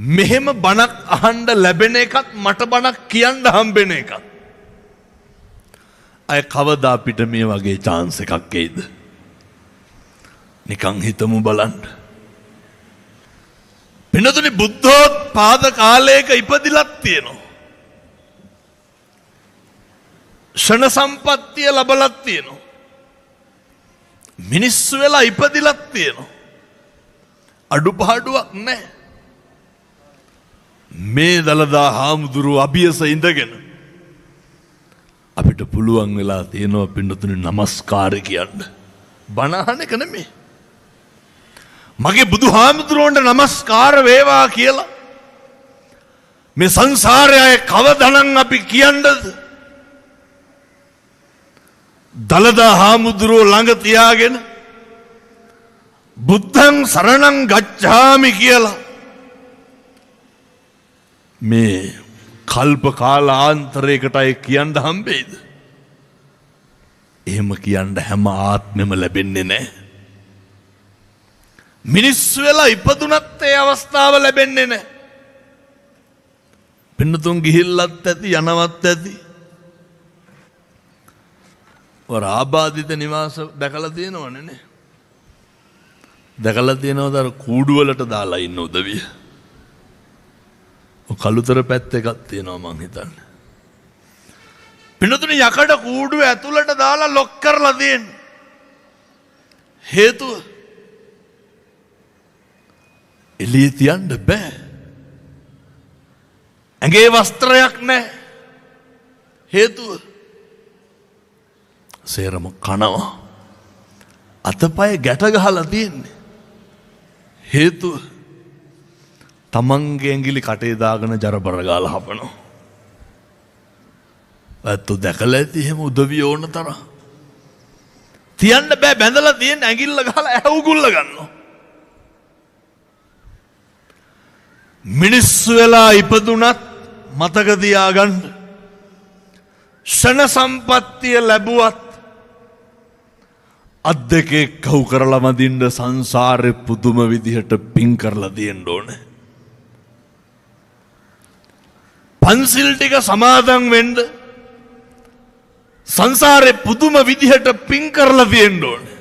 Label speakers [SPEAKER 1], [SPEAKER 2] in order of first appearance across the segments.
[SPEAKER 1] මෙහෙම බණක් අහන්න ලැබෙන එකත් මට බණක් කියන්න හම්බෙන එකත් අය කවදා අපිට මේ වගේ chance එකක් එයිද? නිකන් හිතමු බලන්න. පින්නතුනි බුද්ධෝත්පාද කාලයක ඉපදිලක් තියෙනවා. ෂණ සම්පත්තිය ලැබලක් තියෙනවා. මිනිස්සු වෙලා ඉපදිලක් තියෙනවා. අඩුපාඩුවක් නැහැ. මේ දලදා හාමුදුරුව අභියස ඉඳගෙන අපිට පුළුවන් වෙලා තියෙනවා පින්නතුනි නමස්කාර කියන්න. බණ අහන එක නෙමෙයි. මගේ බුදුහාමුදුරුවන්ට නමස්කාර වේවා කියලා මේ සංසාරයේ කවදනම් අපි කියන්නද? දලදා හාමුදුරුව ළඟ තියාගෙන බුද්ධං සරණං ගච්ඡාමි කියලා මේ කල්ප කාලාන්තරයකට අය කියන්න හම්බෙයිද? එහෙම කියන්න හැම ආත්මෙම ලැබෙන්නේ නැහැ. මිනිස්සු වෙලා ඉපදුනත් ඒ අවස්ථාව ලැබෙන්නේ නැහැ. පින්නතුන් ගිහිල්ලත් ඇති යනවත් ඇති. ඔර ආබාධිත නිවාස දැකලා තියෙනවනේ නේ. දැකලා තියෙනවද අර කූඩු වලට දාලා ඉන්න උදවිය? කළුතර පැත්ත එකක් තියෙනවා මං හිතන්නේ. පින්නතුනි යකඩ කූඩුව ඇතුළට දාලා ලොක් කරලා තියෙන්නේ. හේතුව එළිය තියන්න බෑ. ඇඟේ වස්ත්‍රයක් නැහැ. හේතුව සේරම කනවා. අතපය ගැට ගහලා තියෙන්නේ. හේතුව තමන්ගේ ඇඟිලි කටේ දාගෙන ජරබර ගාලා හපනවා. ඇත්තෝ දැකලා ඇති එහෙම උදවිය ඕන තරම්. තියන්න බෑ බැඳලා තියෙන ඇඟිල්ල ගහලා ඇහුගුල්ල ගන්නවා. මිනිස්සු වෙලා ඉපදුනත් මතක තියාගන්න. ෂණ සම්පත්තිය ලැබුවත් අත් දෙකේ කව් කරලා මදින්න සංසාරේ පුදුම විදිහට පින් කරලා තියෙන්න ඕනේ. පන්සිල් ටික සමාදන් වෙන්න සංසාරේ පුදුම විදිහට පින් කරලා තියෙන්න ඕනේ.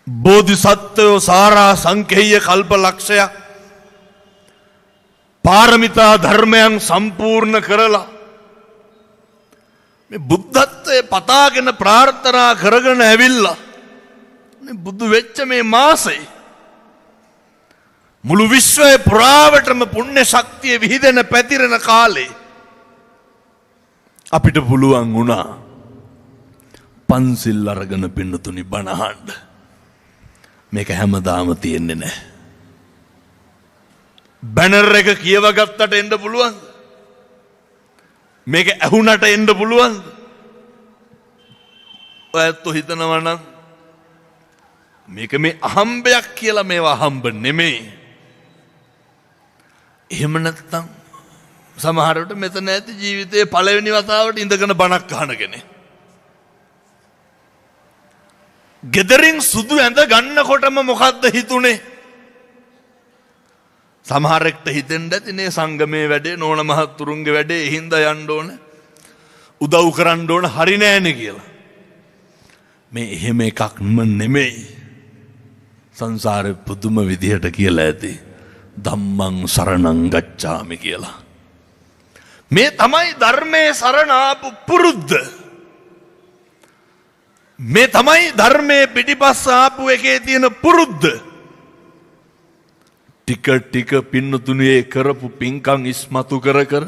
[SPEAKER 1] බෝධිසත්වයෝ සාරා සංකේය කල්ප ලක්ෂයක් පාරමිතා ධර්මයන් සම්පූර්ණ කරලා මේ බුද්ධත්වයේ පතාගෙන ප්‍රාර්ථනා කරගෙන ඇවිල්ලා මේ බුදු වෙච්ච මේ මාසෙ මුළු විශ්වයේ පුරාවටම පුණ්‍ය ශක්තිය විහිදෙන පැතිරෙන කාලේ අපිට පුළුවන් වුණා පන්සිල් අරගෙන පින්නතුනි බණ අහන්න. මේක හැමදාම තියෙන්නේ නැහැ. බැනර් එක කියව ගත්තට එන්න පුළුවන්ද? මේක ඇහුණට එන්න පුළුවන්ද? ඔයත් හිතනවා නම් මේක මේ අහම්බයක් කියලා. මේවා අහම්බ නෙමෙයි. එහෙම නැත්නම් සමහරවිට මෙතන ඇති ජීවිතයේ පළවෙනි වතාවට ඉඳගෙන බණක් අහන කෙනෙක්. ගෙදරින් සුදු ඇඳ ගන්නකොටම මොකද්ද හිතුනේ? සමහරෙක්ට හිතෙන්න ඇති නේ සංගමේ වැඩේ නෝන මහත්තුරුන්ගේ වැඩේ හින්දා යන්න ඕන උදව් කරන්න ඕන හරි නෑනේ කියලා. මේ එහෙම එකක්ම නෙමෙයි. සංසාරේ පුදුම විදිහට කියලා ඇති ධම්මං සරණං ගච්ඡාමි කියලා. මේ තමයි ධර්මයේ සරණ ආපු පුරුද්ද. මේ තමයි ධර්මයේ පිටිපස්ස ආපු එකේ තියෙන පුරුද්ද. ටික ටික පින්නතුනේ කරපු පින්කම් ඉස්මතු කර කර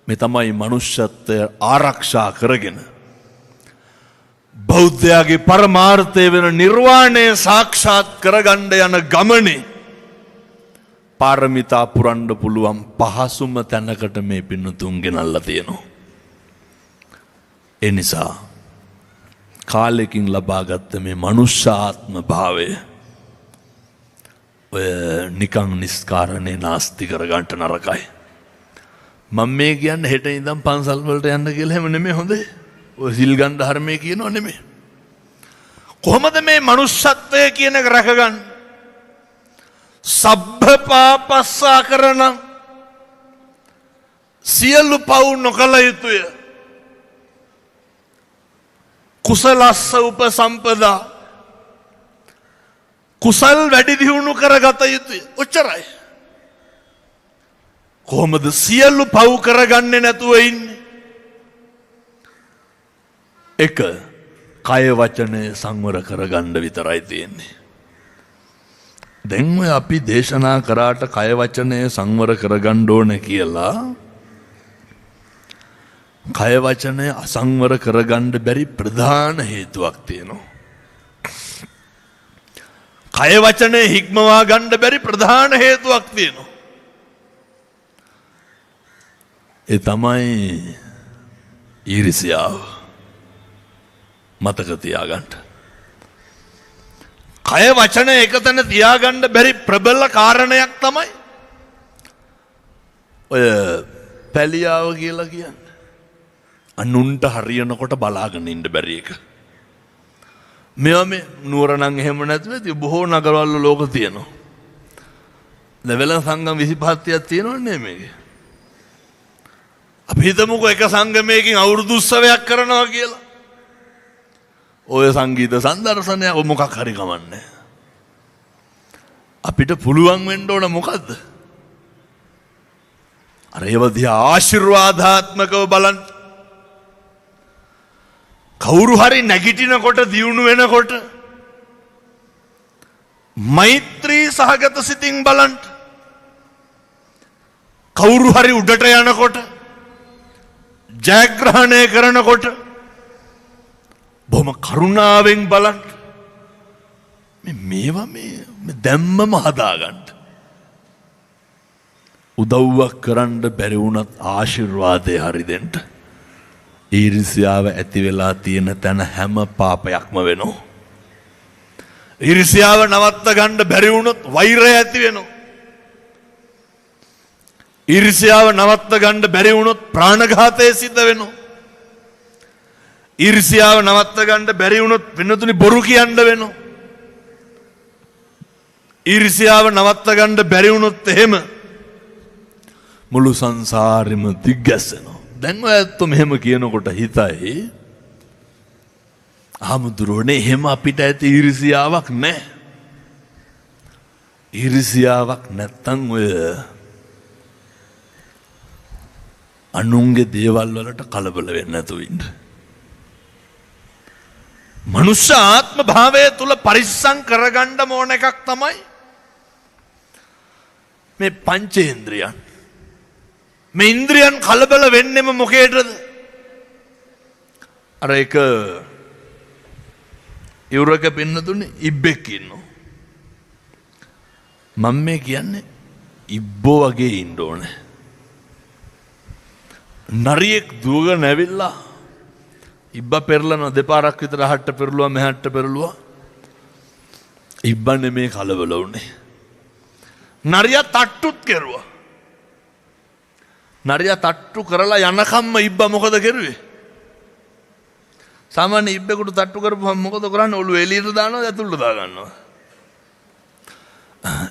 [SPEAKER 1] මේ තමයි මනුෂ්‍යත්වය ආරක්ෂා කරගෙන බෞද්ධයාගේ පරමාර්ථය වෙන නිර්වාණය සාක්ෂාත් කරගන්න යන ගමනේ පාරමිතා පුරන්න පුළුවන් පහසුම තැනකට මේ පින්නතුන් ගෙනල්ලා තියෙනවා. ඒ නිසා කාලෙකින් ලබාගත්ත මේ මනුෂ්‍ය ආත්ම භාවය ඔය නිකං නිස්කාරණේ නාස්ති කරගන්නට නරකයි. මම මේ කියන්නේ හෙට ඉඳන් පන්සල් වලට යන්න කියලා හැම නෙමෙයි හොඳේ. ඔය සිල් ගන්න ධර්මයේ කියනෝ නෙමෙයි. කොහොමද මේ මනුෂ්‍යත්වය කියන එක රැකගන්නේ? සබ්බ පාපස්සා කරන සියලු පව් නොකළ යුතුය. කුසලස්ස උපසම්පදා කුසල් වැඩි දියුණු කරගත යුතුය. ඔච්චරයි. කොහොමද සියලු පව් කරගන්නේ නැතුව ඉන්නේ? එක කය වචනය සංවර කරගන්න විතරයි තියෙන්නේ. දැන් ඔය අපි දේශනා කරාට කය වචනය සංවර කරගන්න ඕන කියලා කය වචනය අසංවර කරගන්න බැරි ප්‍රධාන හේතුවක් තියෙනවා. කය වචනය හික්මවා ගන්න බැරි ප්‍රධාන හේතුවක් තියෙනවා. ඒ තමයි ඊර්ෂ්‍යාව. මතක තියාගන්න. කය වචන එකතැන තියාගන්න බැරි ප්‍රබල කාරණයක් තමයි ඔය පැලියාව කියලා කියන්නේ. අනුන්ට හරියනකොට බලාගෙන ඉන්න බැරි එක. මේවා මේ නුවර නම් එහෙම නැතුව ඉතින් බොහෝ නගරවල ලෝක තියෙනවා. ලෙවල සංගම් 25ක් තියෙනවනේ මේකේ. අපි හිතමුකෝ එක සංගමයකින් අවුරුදු උත්සවයක් කරනවා කියලා. ඔය සංගීත සංදර්ශනය මොකක් හරි කමන්නේ. අපිට පුළුවන් වෙන්න ඕන මොකද්ද? අර ඒව දිහා ආශිර්වාදාත්මකව බලන්න. කවුරු හරි නැගිටිනකොට දියුණු වෙනකොට මෛත්‍රී සහගත සිතින් බලන්න. කවුරු හරි උඩට යනකොට ජයග්‍රහණය කරනකොට බොහොම කරුණාවෙන් බලන්න. මේවා මේ දැම්මම හදාගන්න. උදව්වක් කරන්න බැරි වුණත් ආශිර්වාදේ හරි දෙන්න. ඊර්ෂ්‍යාව ඇති වෙලා තියෙන තැන හැම පාපයක්ම වෙනවා. ඊර්ෂ්‍යාව නවත්ත ගන්න බැරි වුණොත් වෛරය ඇති වෙනවා. ඊර්ෂ්‍යාව නවත්ත ගන්න බැරි වුණොත් ප්‍රාණඝාතය සිද්ධ වෙනවා. ඊර්ෂ්‍යාව නවත්ත ගන්න බැරි වුණොත් වෙනතුනි බොරු කියන්න වෙනවා. ඊර්ෂ්‍යාව නවත්ත ගන්න බැරි වුණොත් එහෙම මුළු සංසාරෙම දිග්ගැස්සෙනවා. දැන් ඔය ඇත්තෝ මෙහෙම කියනකොට හිතයි ආමුදුරෝනේ එහෙම අපිට ඇති ඊර්ෂ්‍යාවක් නැහැ. ඊර්ෂ්‍යාවක් නැත්තම් ඔය අනුන්ගේ දේවල් වලට කලබල වෙන්නේ නැතුව ඉන්න. මනුෂ්‍ය ආත්ම භාවය තුල පරිස්සම් කරගන්න ඕන එකක් තමයි මේ පංචේන්ද්‍රියන්. මේ ඉන්ද්‍රියන් කලබල වෙන්නෙම මොකේද? අර එක ඉවුරක පින්නතුනේ ඉබ්බෙක් ඉන්නවා. මම මේ කියන්නේ ඉබ්බෝ වගේ ඉන්න ඕනේ. නරියෙක් දුවගෙන ඇවිල්ලා ඉබ්බා පෙරලන දෙපාරක් විතර අහට්ට පෙරළුවා මෙහාට්ට පෙරළුවා. ඉබ්බා නෙමේ කලබල වුනේ. නරියා තට්ටුත් කෙරුවා. නරියා තට්ටු කරලා යනකම්ම ඉබ්බා මොකද කරුවේ? සාමාන්‍ය ඉබ්බෙකුට තට්ටු කරපුවම මොකද කරන්නේ? ඔළුව එළියට දානවද ඇතුළට දා ගන්නවද?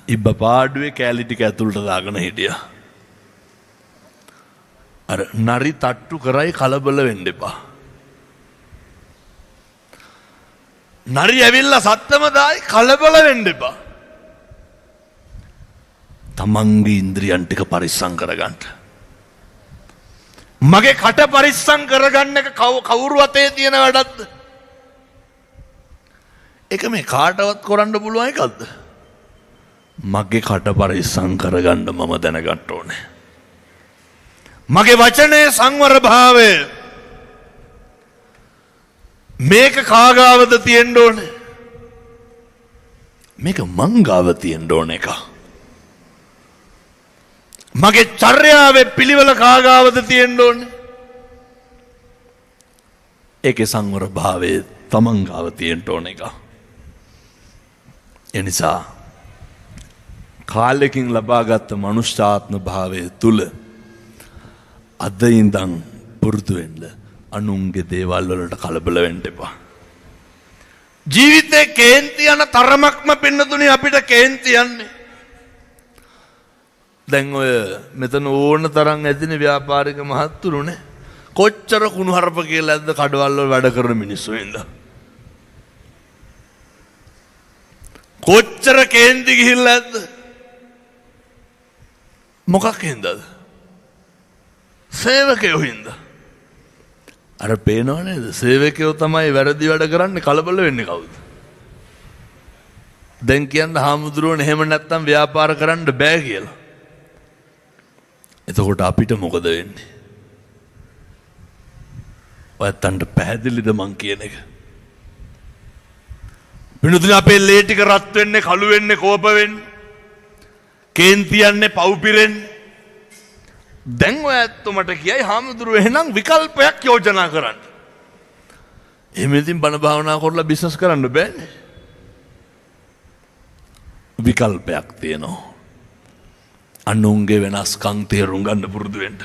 [SPEAKER 1] ඉබ්බා පාඩුවේ කෑලි ටික ඇතුළට දාගෙන හිටියා. අර නරි තට්ටු කරයි කලබල වෙන්න එපා. නරි ඇවිල්ලා සත්තම දායි කලබල වෙන්න එපා. තමන්ගේ ඉන්ද්‍රියන් ටික පරිස්සම් කරගන්න. මගේ කට පරිස්සම් කරගන්න එක කවුරු අතේ තියෙන වැඩක්ද? ඒක මේ කාටවත් කරන්න පුළුවන් එකක්ද? මගේ කට පරිස්සම් කරගන්න මම දැනගන්න ඕනේ. මගේ වචනේ සංවර භාවය මේක කාගාවද තියෙන්න ඕනේ? මේක මංගාව තියෙන්න ඕන එක. මගේ චර්යාවේ පිළිවෙල කාගාවද තියෙන්න ඕනේ? ඒකේ සංවර භාවයේ තමන් ගාව තියෙන්න ඕන එක. එනිසා කාලෙකින් ලබාගත් මනුෂ්‍යාත්ම භාවය තුල අද ඉඳන් පුරුදු වෙන්න අනුන්ගේ දේවල් වලට කලබල වෙන්න එපා. ජීවිතේ කේන්ති යන තරමක්ම පින්නතුනේ අපිට කේන්ති යන්නේ. දැන් ඔය මෙතන ඕන තරම් ඇතිනේ ව්‍යාපාරික මහත්තුරුනේ. කොච්චර කුණුහරුප කියලා ඇද්ද කඩවල වල වැඩ කරන මිනිස්සු ඉඳලා. කොච්චර කේන්ති ගිහිල්ලා ඇද්ද? මොකක් හින්දාද? සේවකයෝ හින්දා. අර පේනව නේද? සේවකයෝ තමයි වැරදි වැඩ කරන්නේ, කලබල වෙන්නේ කවුද? දැන් කියන්න හාමුදුරුවනේ එහෙම නැත්තම් ව්‍යාපාර කරන්න බෑ කියලා. එතකොට අපිට මොකද වෙන්නේ? ඔයත්තන්ට පැහැදිලිද මං කියන එක? වෙනතුනේ අපේ ලේ ටික රත් වෙන්නේ, කළු වෙන්නේ, කෝප වෙන්නේ, කේන්ති යන්නේ, පව් පිරෙන්නේ. දැන් ඔය ඇත්තමට කියයි හාමුදුරුවෝ එහෙනම් විකල්පයක් යෝජනා කරන්න. එහෙම ඉතින් බණ භාවනා කරලා බිස්නස් කරන්න බෑනේ. විකල්පයක් තියෙනවා. අනුන්ගේ වෙනස්කම් තේරුම් ගන්න පුරුදු වෙන්න.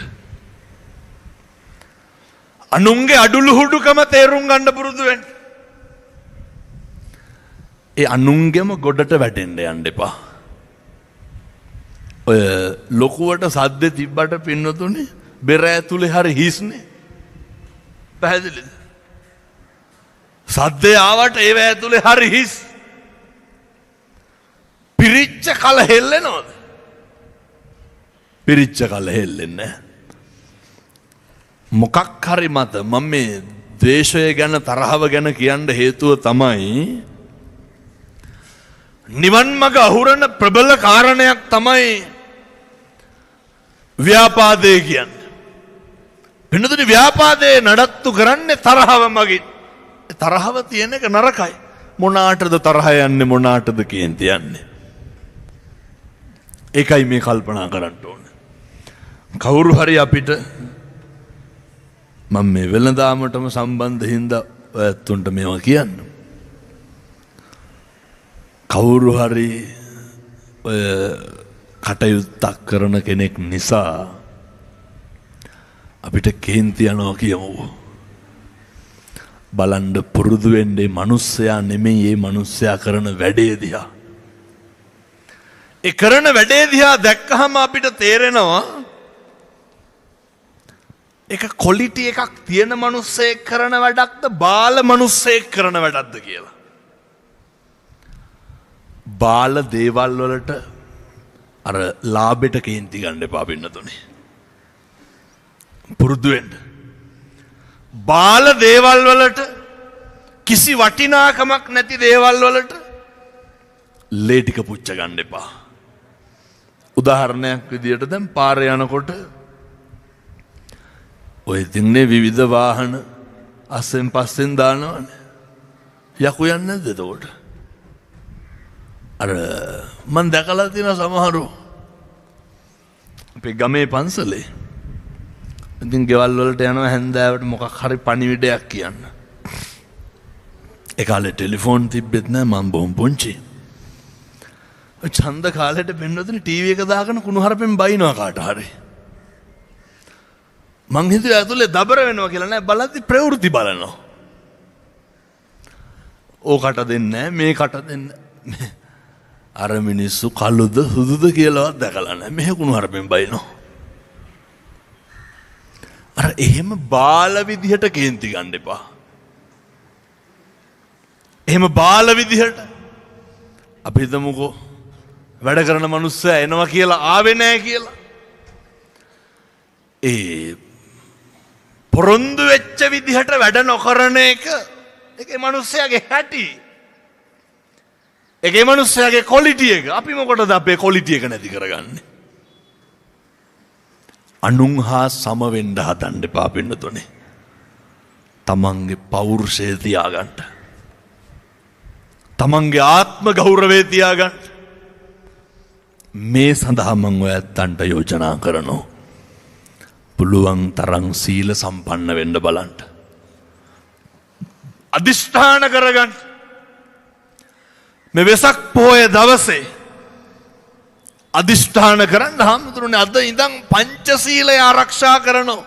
[SPEAKER 1] අනුන්ගේ අඩුලුහුඩුකම තේරුම් ගන්න පුරුදු වෙන්න. ඒ අනුන්ගෙම ගොඩට වැටෙන්න යන්න එපා. ඔය ලොකුවට සද්ද තිබ්බට පින්නතුනේ බෙර ඇතුලේ හරි හිස්නේ. පැහැදිලිද? සද්දේ ආවට ඒව ඇතුලේ හරි හිස්. පිරිච්ච කල හෙල්ලෙනවද? පිරිච්ච කල හෙල්ලෙන්නේ නැහැ. මොකක් හරි මත මම මේ ද්වේෂය ගැන තරහව ගැන කියන්න හේතුව තමයි නිවන් මඟ අහුරන ප්‍රබල කාරණයක් තමයි ව්‍යාපාදේ කියන්නේ. වෙනතුනේ ව්‍යාපාදේ නඩත්තු කරන්නේ තරහව මගින්. තරහව තියෙන එක නරකයි. මොනාටද තරහ යන්නේ, මොනාටද කේන්ති යන්නේ? ඒකයි මේ කල්පනා කරන්න ඕනේ. කවුරු හරි අපිට මම මේ වෙළඳාමටම සම්බන්ධ හින්දා ඔයත්තුන්ට මේවා කියන්න. කවුරු හරි ඔය කටයුත්තක් කරන කෙනෙක් නිසා අපිට කේන්ති යනවා කියමු. බලන්න පුරුදු වෙන්නේ මිනිස්සයා නෙමෙයි, මේ මිනිස්සයා කරන වැඩේ දිහා. ඒ කරන වැඩේ දිහා දැක්කහම අපිට තේරෙනවා ඒක ක්වොලිටි එකක් තියෙන මිනිස්සෙක් කරන වැඩක්ද බාල මිනිස්සෙක් කරන වැඩක්ද කියලා. බාල දේවල් වලට අර ලාභෙට කේන්ති ගන්න එපා පින්නතුනේ. පුරුදු වෙන්න. බාල දේවල් වලට, කිසි වටිනාකමක් නැති දේවල් වලට ලේ ටික පුච්ච ගන්න එපා. උදාහරණයක් විදියට දැන් පාරේ යනකොට ඔය තින්නේ විවිධ වාහන අස්සෙන් පස්සෙන් දානවනේ. යකු යන්නේ නැද්ද එතකොට? අර මම දැකලා තියෙන සමහරු අපේ ගමේ පන්සලේ ඉතින් ගෙවල් වලට යනවා හැන්දෑවට මොකක් හරි පණිවිඩයක් කියන්න. ඒ කාලේ ටෙලිෆෝන් තිබ්බෙත් නෑ, මම බොහොම පුංචි. ඡන්ද කාලෙට බෙන්නොතනේ ටීවී එක දාගෙන කුණුහරුපෙන් බයිනවා කාට හරි. මං හිතුවේ ඇතුලේ දබර වෙනවා කියලා. නෑ, බලද්දි ප්‍රවෘත්ති බලනවා. ඕකට දෙන්නේ නෑ, මේකට දෙන්නේ. අර මිනිස්සු කළුද සුදුද කියලාවත් දැකලා නෑ. මෙහෙ කුණුහරුපෙන් බයිනවා. අර එහෙම බාල විදිහට කේන්ති ගන්න එපා. එහෙම බාල විදිහට අපි හිතමුකෝ වැඩ කරන මිනිස්සයා එනවා කියලා ආවේ නැහැ කියලා. ඒ පොරොන්දු වෙච්ච විදිහට වැඩ නොකරන එක ඒකේ මිනිස්සයාගේ හැටි. ඒකේ මිනිස්සයාගේ ක්වොලිටි එක. අපි මොකටද අපේ ක්වොලිටි එක නැති කරගන්නේ? අනුන් හා සම වෙන්න හදන්න එපා පින්නතුනේ. තමන්ගේ පෞරුෂය තියාගන්න. තමන්ගේ ආත්ම ගෞරවය තියාගන්න. මේ සඳහා මම ඔයත්තන්ට යෝජනා කරනවා. පුළුවන් තරම් සීල සම්පන්න වෙන්න බලන්න. අදිෂ්ඨාන කරගන්න. මේ වෙසක් පොහොය දවසේ අදිෂ්ඨාන කරන්න හාමුදුරනේ අද ඉඳන් පංචශීලය ආරක්ෂා කරනවා.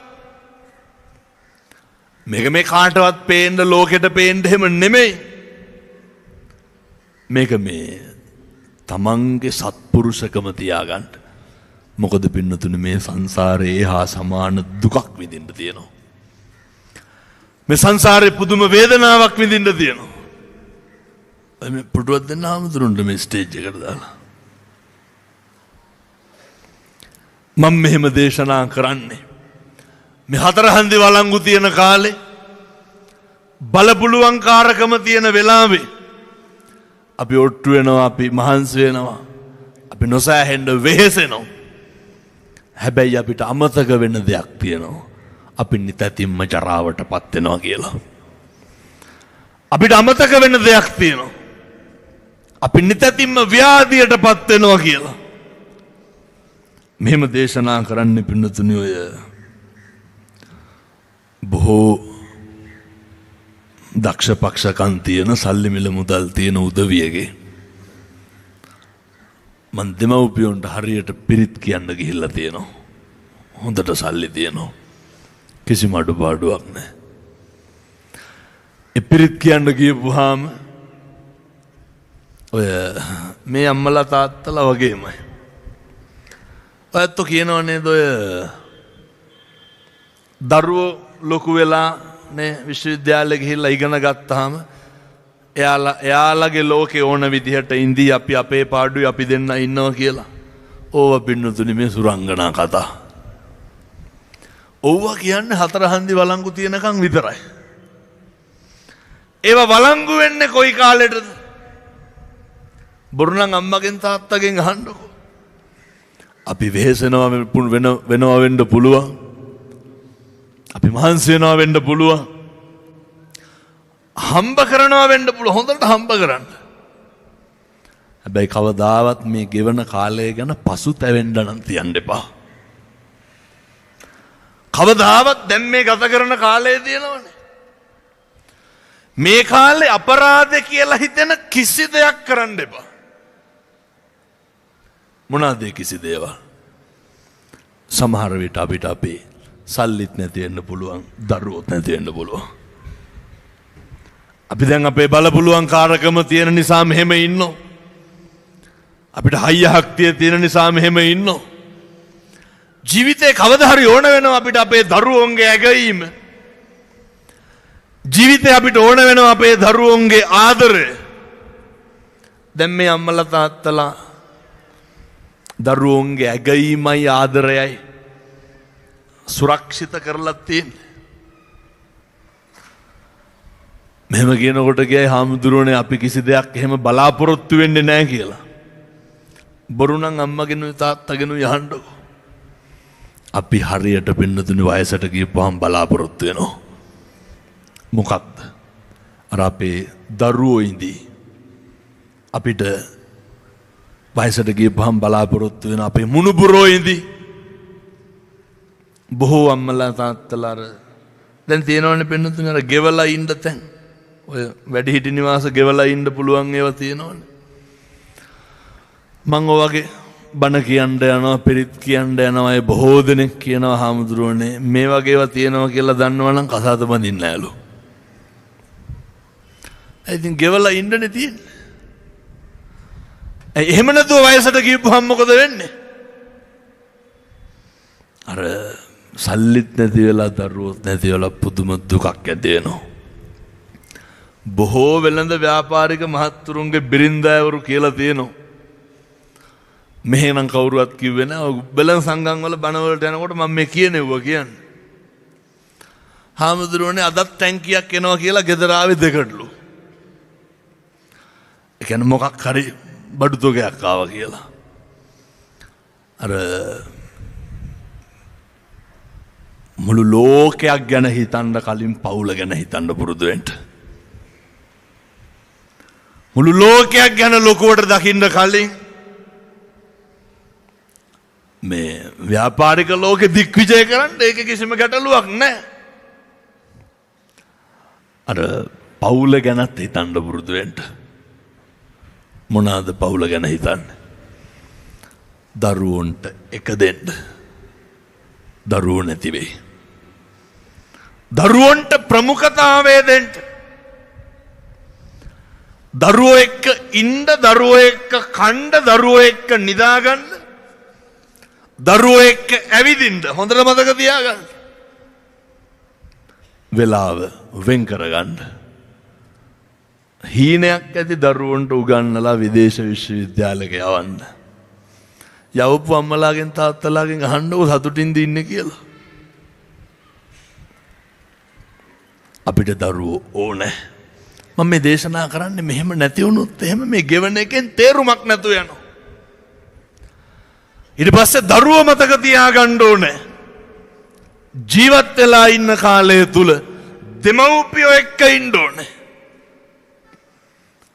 [SPEAKER 1] මේක මේ කාටවත් පේන්න, ලෝකෙට පේන්න එහෙම නෙමෙයි. මේක මේ තමන්ගේ සත්පුරුෂකම තියාගන්න. මොකද පින්නතුනි මේ සංසාරයේ හා සමාන දුකක් විඳින්න තියෙනවා. මේ සංසාරේ පුදුම වේදනාවක් විඳින්න තියෙනවා. මේ පුටුවක් දෙන්න ආමුදුරුන්ට මේ ස්ටේජ් එකට දාලා. මම මෙහෙම දේශනා කරන්නේ මේ හතර හන්දි වළංගු තියෙන කාලේ බලපුලුවන් කාරකම තියෙන වෙලාවේ අපි ඔට්ටු වෙනවා, අපි මහන්සි වෙනවා, අපි නොසෑහෙන්න වෙහෙසෙනවා. හැබැයි අපිට අමතක වෙන දෙයක් තියෙනවා. අපි නිතැතිම්ම ජරාවටපත් වෙනවා කියලා. අපිට අමතක වෙන දෙයක් තියෙනවා. අපි නිතැතිම්ම ව්‍යාධියටපත් වෙනවා කියලා. මෙහෙම දේශනා කරන්න පින්නතුනි ඔය බොහෝ දක්ෂ පක්ෂකම් තියෙන සල්ලි මිල මුදල් තියෙන උදවියගේ මන් දෙමව්පියොන්ට හරියට පිරිත් කියන්න ගිහිල්ලා තියෙනවා. හොඳට සල්ලි තියෙනවා. කිසිම අඩුපාඩුවක් නැහැ. ඒ පිරිත් කියන්න ගියපුවාම ඔය මේ අම්මලා තාත්තලා වගේමයි. ඔයත් කියනවා නේද ඔය දරුවෝ ලොකු වෙලා නේ විශ්වවිද්‍යාලෙ ගිහිල්ලා ඉගෙන ගත්තාම එයාලගේ ලෝකේ ඕන විදිහට ඉඳී අපි අපේ පාඩුවේ අපි දෙන්න ඉන්නවා කියලා. ඕව පින්නතුනි මේ සුරංගනා කතා. ඕව කියන්නේ හතර හන්දි වළංගු තියනකම් විතරයි. ඒවා වළංගු වෙන්නේ කොයි කාලෙටද? බොරු නම් අම්මගෙන් තාත්තගෙන් අහන්නකෝ. අපි වෙහෙසෙනවා වෙනවා වෙන්න පුළුවන්. අපි මහන්සි වෙනවා වෙන්න පුළුවන්. හම්බ කරනවා වෙන්න පුළුවන්. හොඳට හම්බ කරන්න. හැබැයි කවදාවත් මේ ගෙවන කාලය ගැන පසුතැවෙන්න නම් තියන්න එපා. කවදාවත් දැන් මේ ගත කරන කාලය තියෙනවනේ. මේ කාලේ අපරාධ කියලා හිතෙන කිසි දෙයක් කරන්න එපා. මොනවාද කිසි දේවල්? සමහර විට අපිට අපේ සල්ලිත් නැති වෙන්න පුළුවන්, දරුවොත් නැති වෙන්න පුළුවන්. අපි දැන් අපේ බලපුලුවන් කාරකම තියෙන නිසා මෙහෙම ඉන්නවා. අපිට හයිය ශක්තිය තියෙන නිසා මෙහෙම ඉන්නවා. ජීවිතේ කවදා හරි ඕන වෙනවා අපිට අපේ දරුවෝන්ගේ ඇගීම. ජීවිතේ අපිට ඕන වෙනවා අපේ දරුවෝන්ගේ ආදරය. දැන් මේ අම්මලා තාත්තලා දරුවෝන්ගේ ඇගීමයි ආදරයයි සුරක්ෂිත කරලා තියෙන්නේ. මෙහෙම කියනකොට ගියයි හාමුදුරුවනේ අපි කිසි දෙයක් එහෙම බලාපොරොත්තු වෙන්නේ නැහැ කියලා. බොරු නම් අම්මගෙනුයි තාත්තගෙනුයි අහන්නකො. අපි හරියට පින්නතුනි වයසට ගියපුවාම බලාපොරොත්තු වෙනවා. මොකක්ද? අර අපේ දරුවෝ ඉඳී අපිට වයසට ගියපුවාම බලාපොරොත්තු වෙන අපේ මුණුබුරෝ ඉඳී බොහෝ අම්මලා තාත්තලා දැන් තියෙනවනේ පින්නතුනි අර ගෙවලා ඉන්න තැන්. ඔය වැඩිහිටි නිවාස ගෙවලා ඉන්න පුළුවන් ඒවා තියෙනවනේ. මං ඔය වගේ බණ කියන්න යනවා, පිරිත් කියන්න යනවා. ඒ බොහෝ දෙනෙක් කියනවා හාමුදුරුවනේ මේ වගේ ඒවා තියෙනවා කියලා දන්නවනම් කසාද බඳින්න නෑලු. ඉතින් ගෙවලා ඉන්නනේ තියෙන්නේ. එහෙම නැතුව වයසට ගියපුවම මොකද වෙන්නේ? අර සල්ලිත් නැති වෙලා දරුවොත් නැති වෙලා පුදුම දුකක් ඇති වෙනවා. බොහෝ වෙළඳ ව්‍යාපාරික මහත්තුරුන්ගේ බිරින්දෑවරු කියලා තියෙනවා. මෙහෙනම් කවුරුවත් කිව්වේ නෑ. බෙලන් සංගම් වල බණ වලට යනකොට මම මේ කියනෙව්වා කියන්නේ. හාමුදුරුවනේ අදත් ටැංකියක් එනවා කියලා ගෙදර ආවේ දෙකටලු. ඒ කියන්නේ මොකක් හරි බඩු තොගයක් ආවා කියලා. අර මුළු ලෝකයක් ගැන හිතන්න කලින් පවුල ගැන හිතන්න පුරුදු වෙන්න. මුළු ලෝකයක් ගැන ලොකුවට දකින්න කලින් මේ ව්‍යාපාරික ලෝකෙ දික්විජය කරන්න ඒක කිසිම ගැටලුවක් නැහැ. අර පවුල ගැනත් හිතන්න පුරුදු වෙන්න. මොනවාද පවුල ගැන හිතන්නේ? දරුවන්ට එක දෙන්න. දරුවෝ නැති වෙයි. දරුවන්ට ප්‍රමුඛතාවය දෙන්න. දරුවෝ එක්ක ඉන්න, දරුවෝ එක්ක කණ්ඩ, දරුවෝ එක්ක නිදාගන්න, දරුවෝ එක්ක ඇවිදින්න හොඳට මතක තියාගන්න. වෙලාව වෙන් කරගන්න. හීනයක් ඇති දරුවන්ට උගන්නලා විදේශ විශ්වවිද්‍යාලයක යවන්න. යවපු අම්මලාගෙන් තාත්තලාගෙන් අහන්න ඕ සතුටින්ද ඉන්නේ කියලා. අපිට දරුවෝ ඕනේ. මම මේ දේශනා කරන්නේ මෙහෙම නැති වුණොත් එහෙම මේ ගෙවන එකෙන් තේරුමක් නැතු යනවා. ඊට පස්සේ දරුවෝ මතක තියාගන්න ඕනේ. ජීවත් වෙලා ඉන්න කාලය තුල දෙමව්පියෝ එක්ක ඉන්න ඕනේ.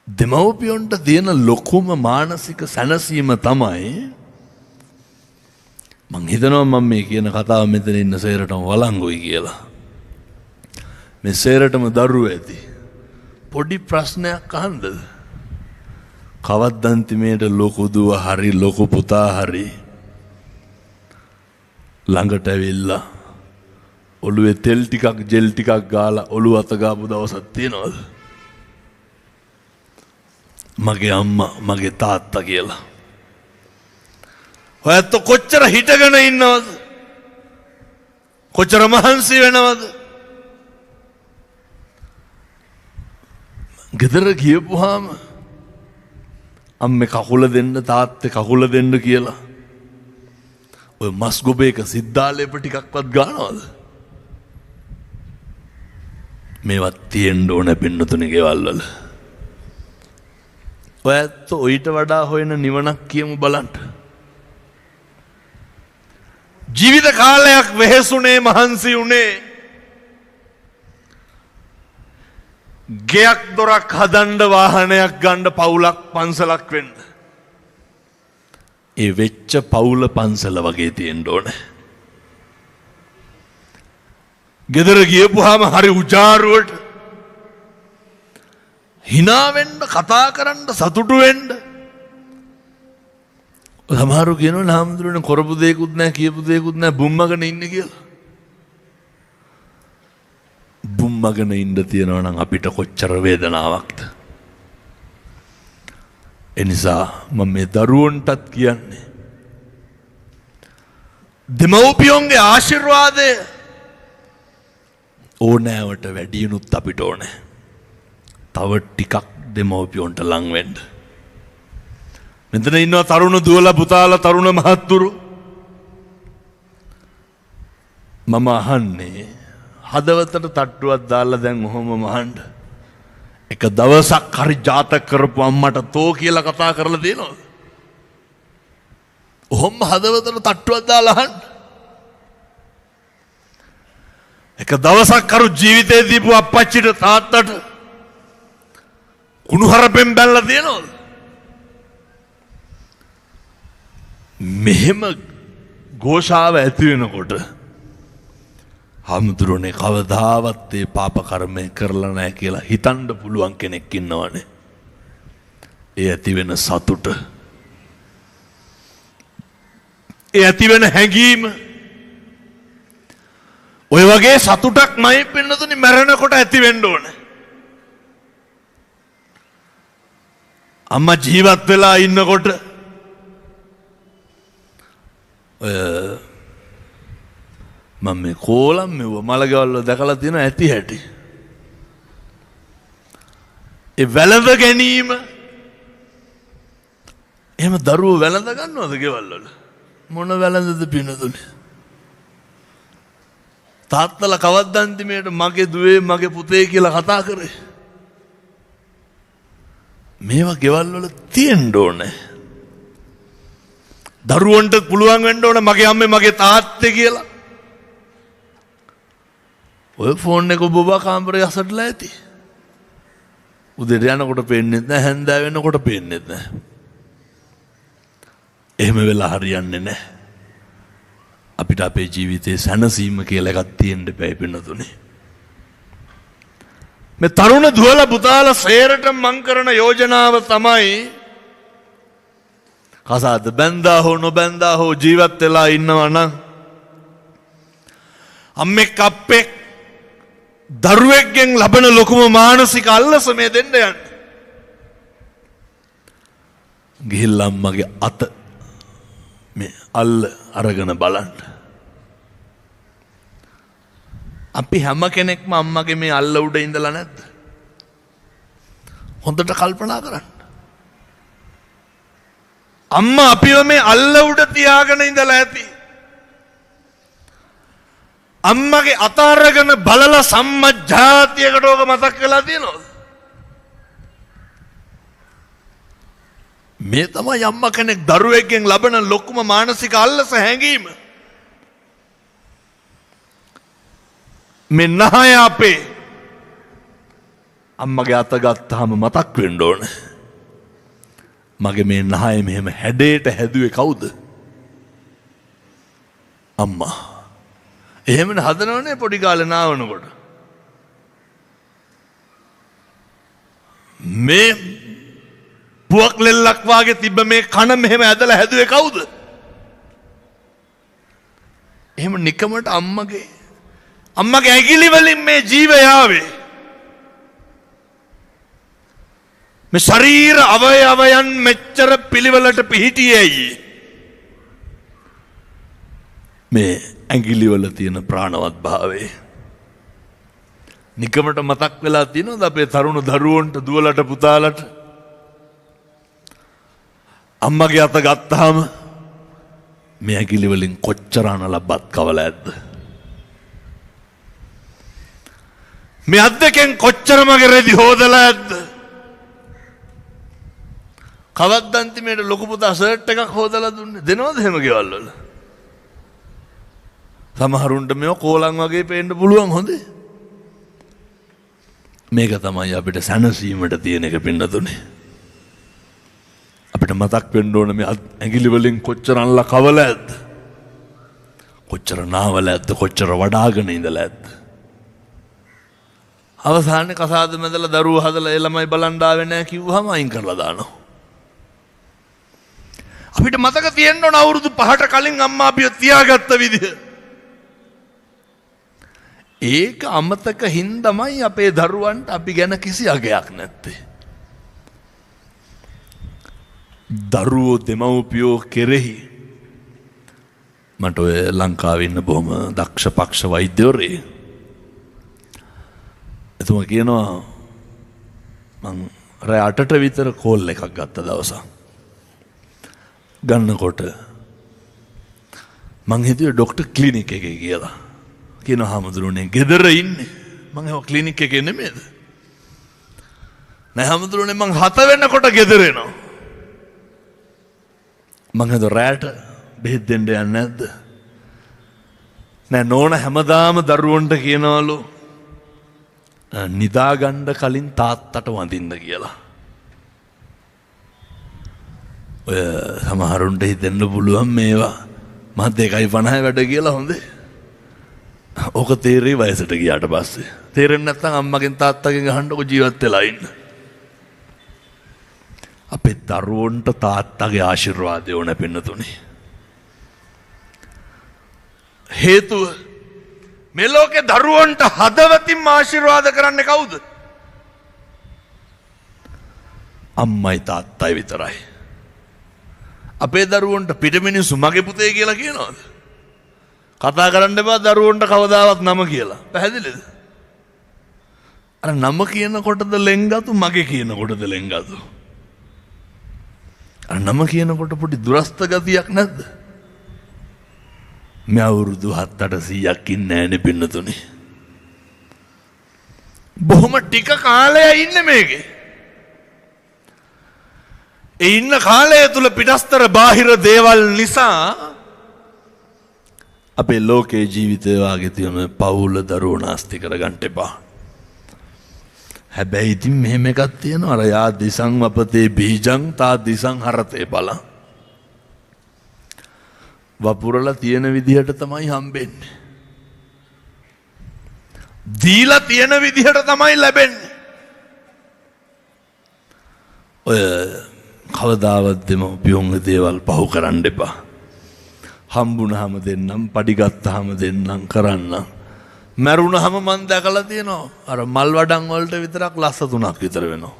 [SPEAKER 1] දෙමව්පියොන්ට තියෙන ලොකුම මානසික සැනසීම තමයි මං හිතනවා මම මේ කියන කතාව මෙතන ඉන්න සේරටම වළංගුයි කියලා. මේ සේරටම දරුවෝ ඇති. පොඩි ප්‍රශ්නයක් අහන්නද? කවද්ද අන්තිමේට ලොකු දුව හරි ලොකු පුතා හරි ළඟට ඇවිල්ලා ඔළුවේ තෙල් ටිකක් ජෙල් ටිකක් ගාලා ඔළුව අත ගාපු දවසක් තියෙනවද? මගේ අම්මා මගේ තාත්තා කියලා. ඔයත් කොච්චර හිටගෙන ඉන්නවද? කොච්චර මහන්සි වෙනවද? ගෙදර ගියපුවාම අම්මේ කකුල දෙන්න තාත්තේ කකුල දෙන්න කියලා ඔය මස් ගොබේක සිද්ධාලේප ටිකක්වත් ගන්නවද? මේවත් තියෙන්න ඕන පින්නතුනේ ගෙවල් වල. ඔයත් ඔయిత වඩා හොයන නිවනක් කියමු බලන්න. ජීවිත කාලයක් වෙහෙසුනේ මහන්සි උනේ ගෙයක් දොරක් හදන්න වාහනයක් ගන්න පවුලක් පන්සලක් වෙන්න. ඒ වෙච්ච පවුල පන්සල වගේ තියෙන්න ඕනේ. ගෙදර ගියපුවාම හරි උජාරුවට hina වෙන්න කතා කරන්න සතුටු වෙන්න. සමහරු කියනවා නාමඳුරනේ කරපු දෙයක්වත් නැහැ කියපු දෙයක්වත් නැහැ බුම්මගෙන ඉන්නේ කියලා. බුම්මගෙන ඉන්න තියනවා නම් අපිට කොච්චර වේදනාවක්ද? එනිසා මම මේ දරුවන්ටත් කියන්නේ දෙමව්පියන්ගේ ආශිර්වාදය ඕනෑවට වැඩියනුත් අපිට ඕනේ. තව ටිකක් දෙමව්පියන්ට ලං වෙන්න. මෙතන ඉන්නවා තරුණ දුවලා පුතාලා තරුණ මහත්තුරු. මම අහන්නේ හදවතට තට්ටුවක් දාලා දැන් ඔහොම මහන්න. එක දවසක් හරි ජාතක කරපු අම්මට තෝ කියලා කතා කරලා තියෙනවද? ඔහොම හදවතට තට්ටුවක් දාලා අහන්න. එක දවසක් කරු ජීවිතේ දීපු අප්පච්චිට තාත්තට කුණුහරුපෙන් බැලලා තියෙනවද? මෙහෙම ഘോഷාව ඇති වෙනකොට හමුදුරනේ කවදාවත් ඒ පාප කර්මය කරලා නැහැ කියලා හිතන්න පුළුවන් කෙනෙක් ඉන්නවනේ. ඒ ඇති වෙන සතුට, ඒ ඇති වෙන හැඟීම, ඔය වගේ සතුටක් මයි පින්නතුනි මැරෙනකොට ඇති වෙන්න ඕනේ. අම්මා ජීවත් වෙලා ඉන්නකොට මම මේ කෝලම් මෙව මලගවල් වල දැකලා තියෙන ඇති හැටි. ඒ වැළඳ ගැනීම එහෙම දරුවෝ වැළඳ ගන්නවද ගෙවල් වල? මොන වැළඳද පින්නතුනේ? තාත්තලා කවද්ද අන්තිමේට මගේ දුවේ මගේ පුතේ කියලා කතා කරේ? මේවා ගෙවල් වල තියෙන්න ඕනේ. දරුවන්ට පුළුවන් වෙන්න ඕනේ මගේ අම්මේ මගේ තාත්තේ කියලා. ඔය ෆෝන් එක බොබා කාමරේ අසටලා ඇති. උදේට යනකොට පේන්නේ නැහැ, හැන්දෑව වෙනකොට පේන්නේ නැහැ. එහෙම වෙලා හරියන්නේ නැහැ. අපිට අපේ ජීවිතේ සැනසීම කියලා එකක් තියෙන්න බෑ පින්නතුනේ. මේ තරුණ දුවලා පුතාලා සේරට මං කරන යෝජනාව තමයි කසාද බැන්දා හෝ නොබැන්දා හෝ ජීවත් වෙලා ඉන්නවා නම් අම්මෙක් අප්පෙක් දරුවෙක්ගෙන් ලබන ලොකුම මානසික අල්ලස මේ දෙන්න යන්නේ. ගිහිල්ලා අම්මගේ අත මේ අරගෙන බලන්න. අපි හැම කෙනෙක්ම අම්මගේ මේ අල්ල උඩ ඉඳලා නැද්ද? හොඳට කල්පනා කරන්න. අම්මා අපිව මේ අල්ල උඩ තියාගෙන ඉඳලා ඇති. අම්මගේ අත අරගෙන බලලා සම්මජ්ජාතියකට ඕක මතක් වෙලා තියෙනවද? මේ තමයි අම්මා කෙනෙක් දරුවෙක්ගෙන් ලබන ලොකුම මානසික අල්ලස හැඟීම. මේ නහය අපේ අම්මගේ අත ගත්තාම මතක් වෙන්න ඕන. මගේ මේ නහය මෙහෙම හැඩයට හැදුවේ කවුද? අම්මා. එහෙමනේ හදනවනේ පොඩි කාලේ නාවනකොට. මේ පුවක් ලෙල්ලක් වාගේ තිබ්බ මේ කන මෙහෙම ඇදලා හැදුවේ කවුද? එහෙම නිකමට අම්මගේ ඇගිලි වලින් මේ ජීවය ආවේ. මේ ශරීර අවයවයන් මෙච්චර පිළිවෙලට පිහිටියේයි. මේ ඇඟිලි වල තියෙන ප්‍රාණවත් භාවය නිකමට මතක් වෙලා තියෙනවද අපේ තරුණ දරුවන්ට, දුවලට, පුතාලට? අම්මගේ අත ගත්තාම මේ ඇඟිලි වලින් කොච්චර අනලබ්බත් කවල ඇද්ද? මේ අත් දෙකෙන් කොච්චර මගේ රෙදි හොදලා ඇද්ද? කවද්ද අන්තිමේට ලොකු පුතා ෂර්ට් එකක් හොදලා දුන්නේ? දෙනවද එහෙම ගෙවල් වල? සමහරුන්ට මේව කෝලම් වගේ පේන්න පුළුවන් හොඳේ. මේක තමයි අපිට සැනසීමට තියෙන එක පින්නතුනේ. අපිට මතක් වෙන්න ඕන මේ ඇඟිලි වලින් කොච්චර අල්ල කවල ඇද්ද? කොච්චර නාවල ඇද්ද? කොච්චර වඩාගෙන ඉඳලා ඇද්ද? අවසානයේ කසාද මැදලා දරුවෝ හදලා ඒ ළමයි බලන් ආවේ නැහැ කිව්වහම අයින් කරලා දානවා. අපිට මතක තියෙන්න ඕන අවුරුදු 5ට කලින් අම්මා අපිව තියාගත්ත විදිහ. ඒක අමතක හින්දාමයි අපේ දරුවන්ට අපි ගැන කිසි අගයක් නැත්තේ. දරුවෝ දෙමව්පියෝ කෙරෙහි මට ඔය ලංකාවේ ඉන්න බොහොම දක්ෂ පක්ෂ වෛද්‍යවරේ එතුමා කියනවා මං රෑ 8ට විතර කෝල් එකක් ගත්ත දවසක්. ගන්නකොට මං හිතුවේ ડોක්ටර් ක්ලිනික් එකේ කියලා. කියනවා හාමුදුරුවනේ ගෙදර ඉන්නේ. මං ඒව ක්ලිනික් එකේ නෙමෙයිද? නෑ හාමුදුරුවනේ මං 7 වෙනකොට ගෙදර එනවා. මං හිතුවා රෑට බෙහෙත් දෙන්න යන්නේ නැද්ද? නෑ නෝන හැමදාම දරුවන්ට කියනවලු නිදාගන්න කලින් තාත්තට වඳින්න කියලා. ඔය සමහරුන්ට හිතෙන්න පුළුවන් මේවා මහත් 1.50 වැඩ කියලා හොඳේ. ඕක තේරෙයි වයසට ගියාට පස්සේ. තේරෙන්නේ නැත්නම් අම්මගෙන් තාත්තගෙන් අහන්නකො ජීවත් වෙලා ඉන්න. අපේ දරුවන්ට තාත්තගේ ආශිර්වාදය ඕන පින්නතුනේ. හේතුව මේ ලෝකේ දරුවන්ට හදවතින්ම ආශිර්වාද කරන්නේ කවුද? අම්මයි තාත්තයි විතරයි. අපේ දරුවන්ට පිටමිනිස්සු මගේ පුතේ කියලා කියනවද? කතා කරන්න එපා දරුවන්ට කවදාවත් නම කියලා. පැහැදිලිද? අර නම කියනකොටද ලෙන්ගතු, මගේ කියනකොටද ලෙන්ගතු? අර නම කියනකොට පොඩි දුරස්ත ගතියක් නැද්ද? මේ අවුරුදු 700ක් ඉන්නේ නැනේ පින්නතුනේ. බොහොම ටික කාලයක් ඉන්නේ මේකේ. ඒ ඉන්න කාලය තුල පිටස්තර බාහිර දේවල් නිසා අපේ ලෝකේ ජීවිතය වාගේ තියෙන පවුල දරුවෝ නාස්ති කරගන්න එපා. හැබැයි ඉතින් මෙහෙම එකක් තියෙනවා අර යා දිසං වපතේ බීජං තා දිසං හරතේ බල. වපුරලා තියෙන විදිහට තමයි හම්බෙන්නේ. දීලා තියෙන විදිහට තමයි ලැබෙන්නේ. ඔය කවදාවත් දෙමව්පියන්ගේ දේවල් පහු කරන්න එපා. හම්බුනහම දෙන්නම්, පඩි ගත්තාම දෙන්නම් කරන්න. මැරුණහම මන් දැකලා තියෙනවා අර මල් වඩන් වලට විතරක් ලස්ස 3ක් විතර වෙනවා.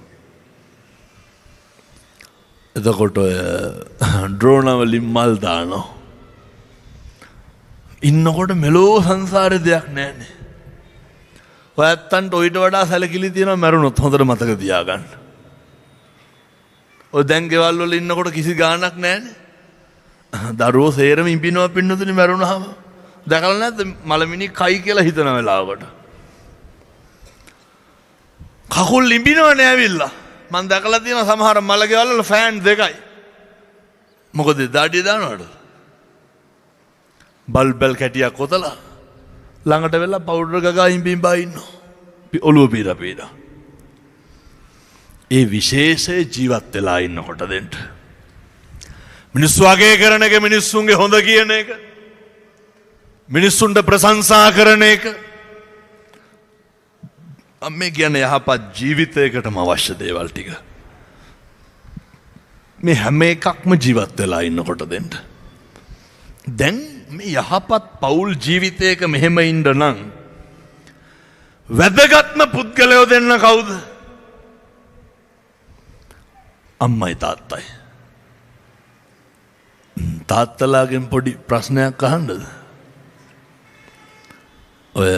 [SPEAKER 1] එතකොට ඔය ඩ්‍රෝන වලින් මල් දානවා. ඉන්නකොට මෙලෝ සංසාරේ දෙයක් නැහැනේ. ඔය ඇත්තන්ට ඔයිට වඩා සැලකිලි තියෙනවා මැරුණොත් හොඳට මතක තියාගන්න. ඔය දැන් ගෙවල් වල ඉන්නකොට කිසි ගාණක් නැහැනේ. දරුවෝ සේරම ඉඹිනවා පින්නතුනේ මැරුණාම. දැකලා නැද්ද මලමිනි කයි කියලා හිතන වෙලාවකට. කකුල් ඉඹිනවනේ ඇවිල්ලා. මම දැකලා තියෙනවා සමහර මල ගෙවල් වල ෆෑන් දෙකයි. මොකද දාඩිය දානවද? බල්බල් කැටියක් කොතලා ළඟට වෙලා පවුඩර් ගගා හිම්බිම්බා ඉන්නවා. ඔළුව පීඩා. ඒ විශේෂයේ ජීවත් වෙලා ඉන්නකොට දෙන්න. මිනිස්සු වගේ කරන එක, මිනිස්සුන්ගේ හොඳ කියන එක, මිනිස්සුන්ට ප්‍රශංසා කරන එක මේ කියන්නේ යහපත් ජීවිතයකටම අවශ්‍ය දේවල් ටික. මේ හැම එකක්ම ජීවත් වෙලා ඉන්නකොට දෙන්න. දැන් මේ යහපත් පෞල් ජීවිතයක මෙහෙම ඉන්න නම් වැදගත්ම පුද්ගලයෝ දෙන්න කවුද? අම්මයි තාත්තයි. තාත්තලාගෙන් පොඩි ප්‍රශ්නයක් අහන්නද? ඔය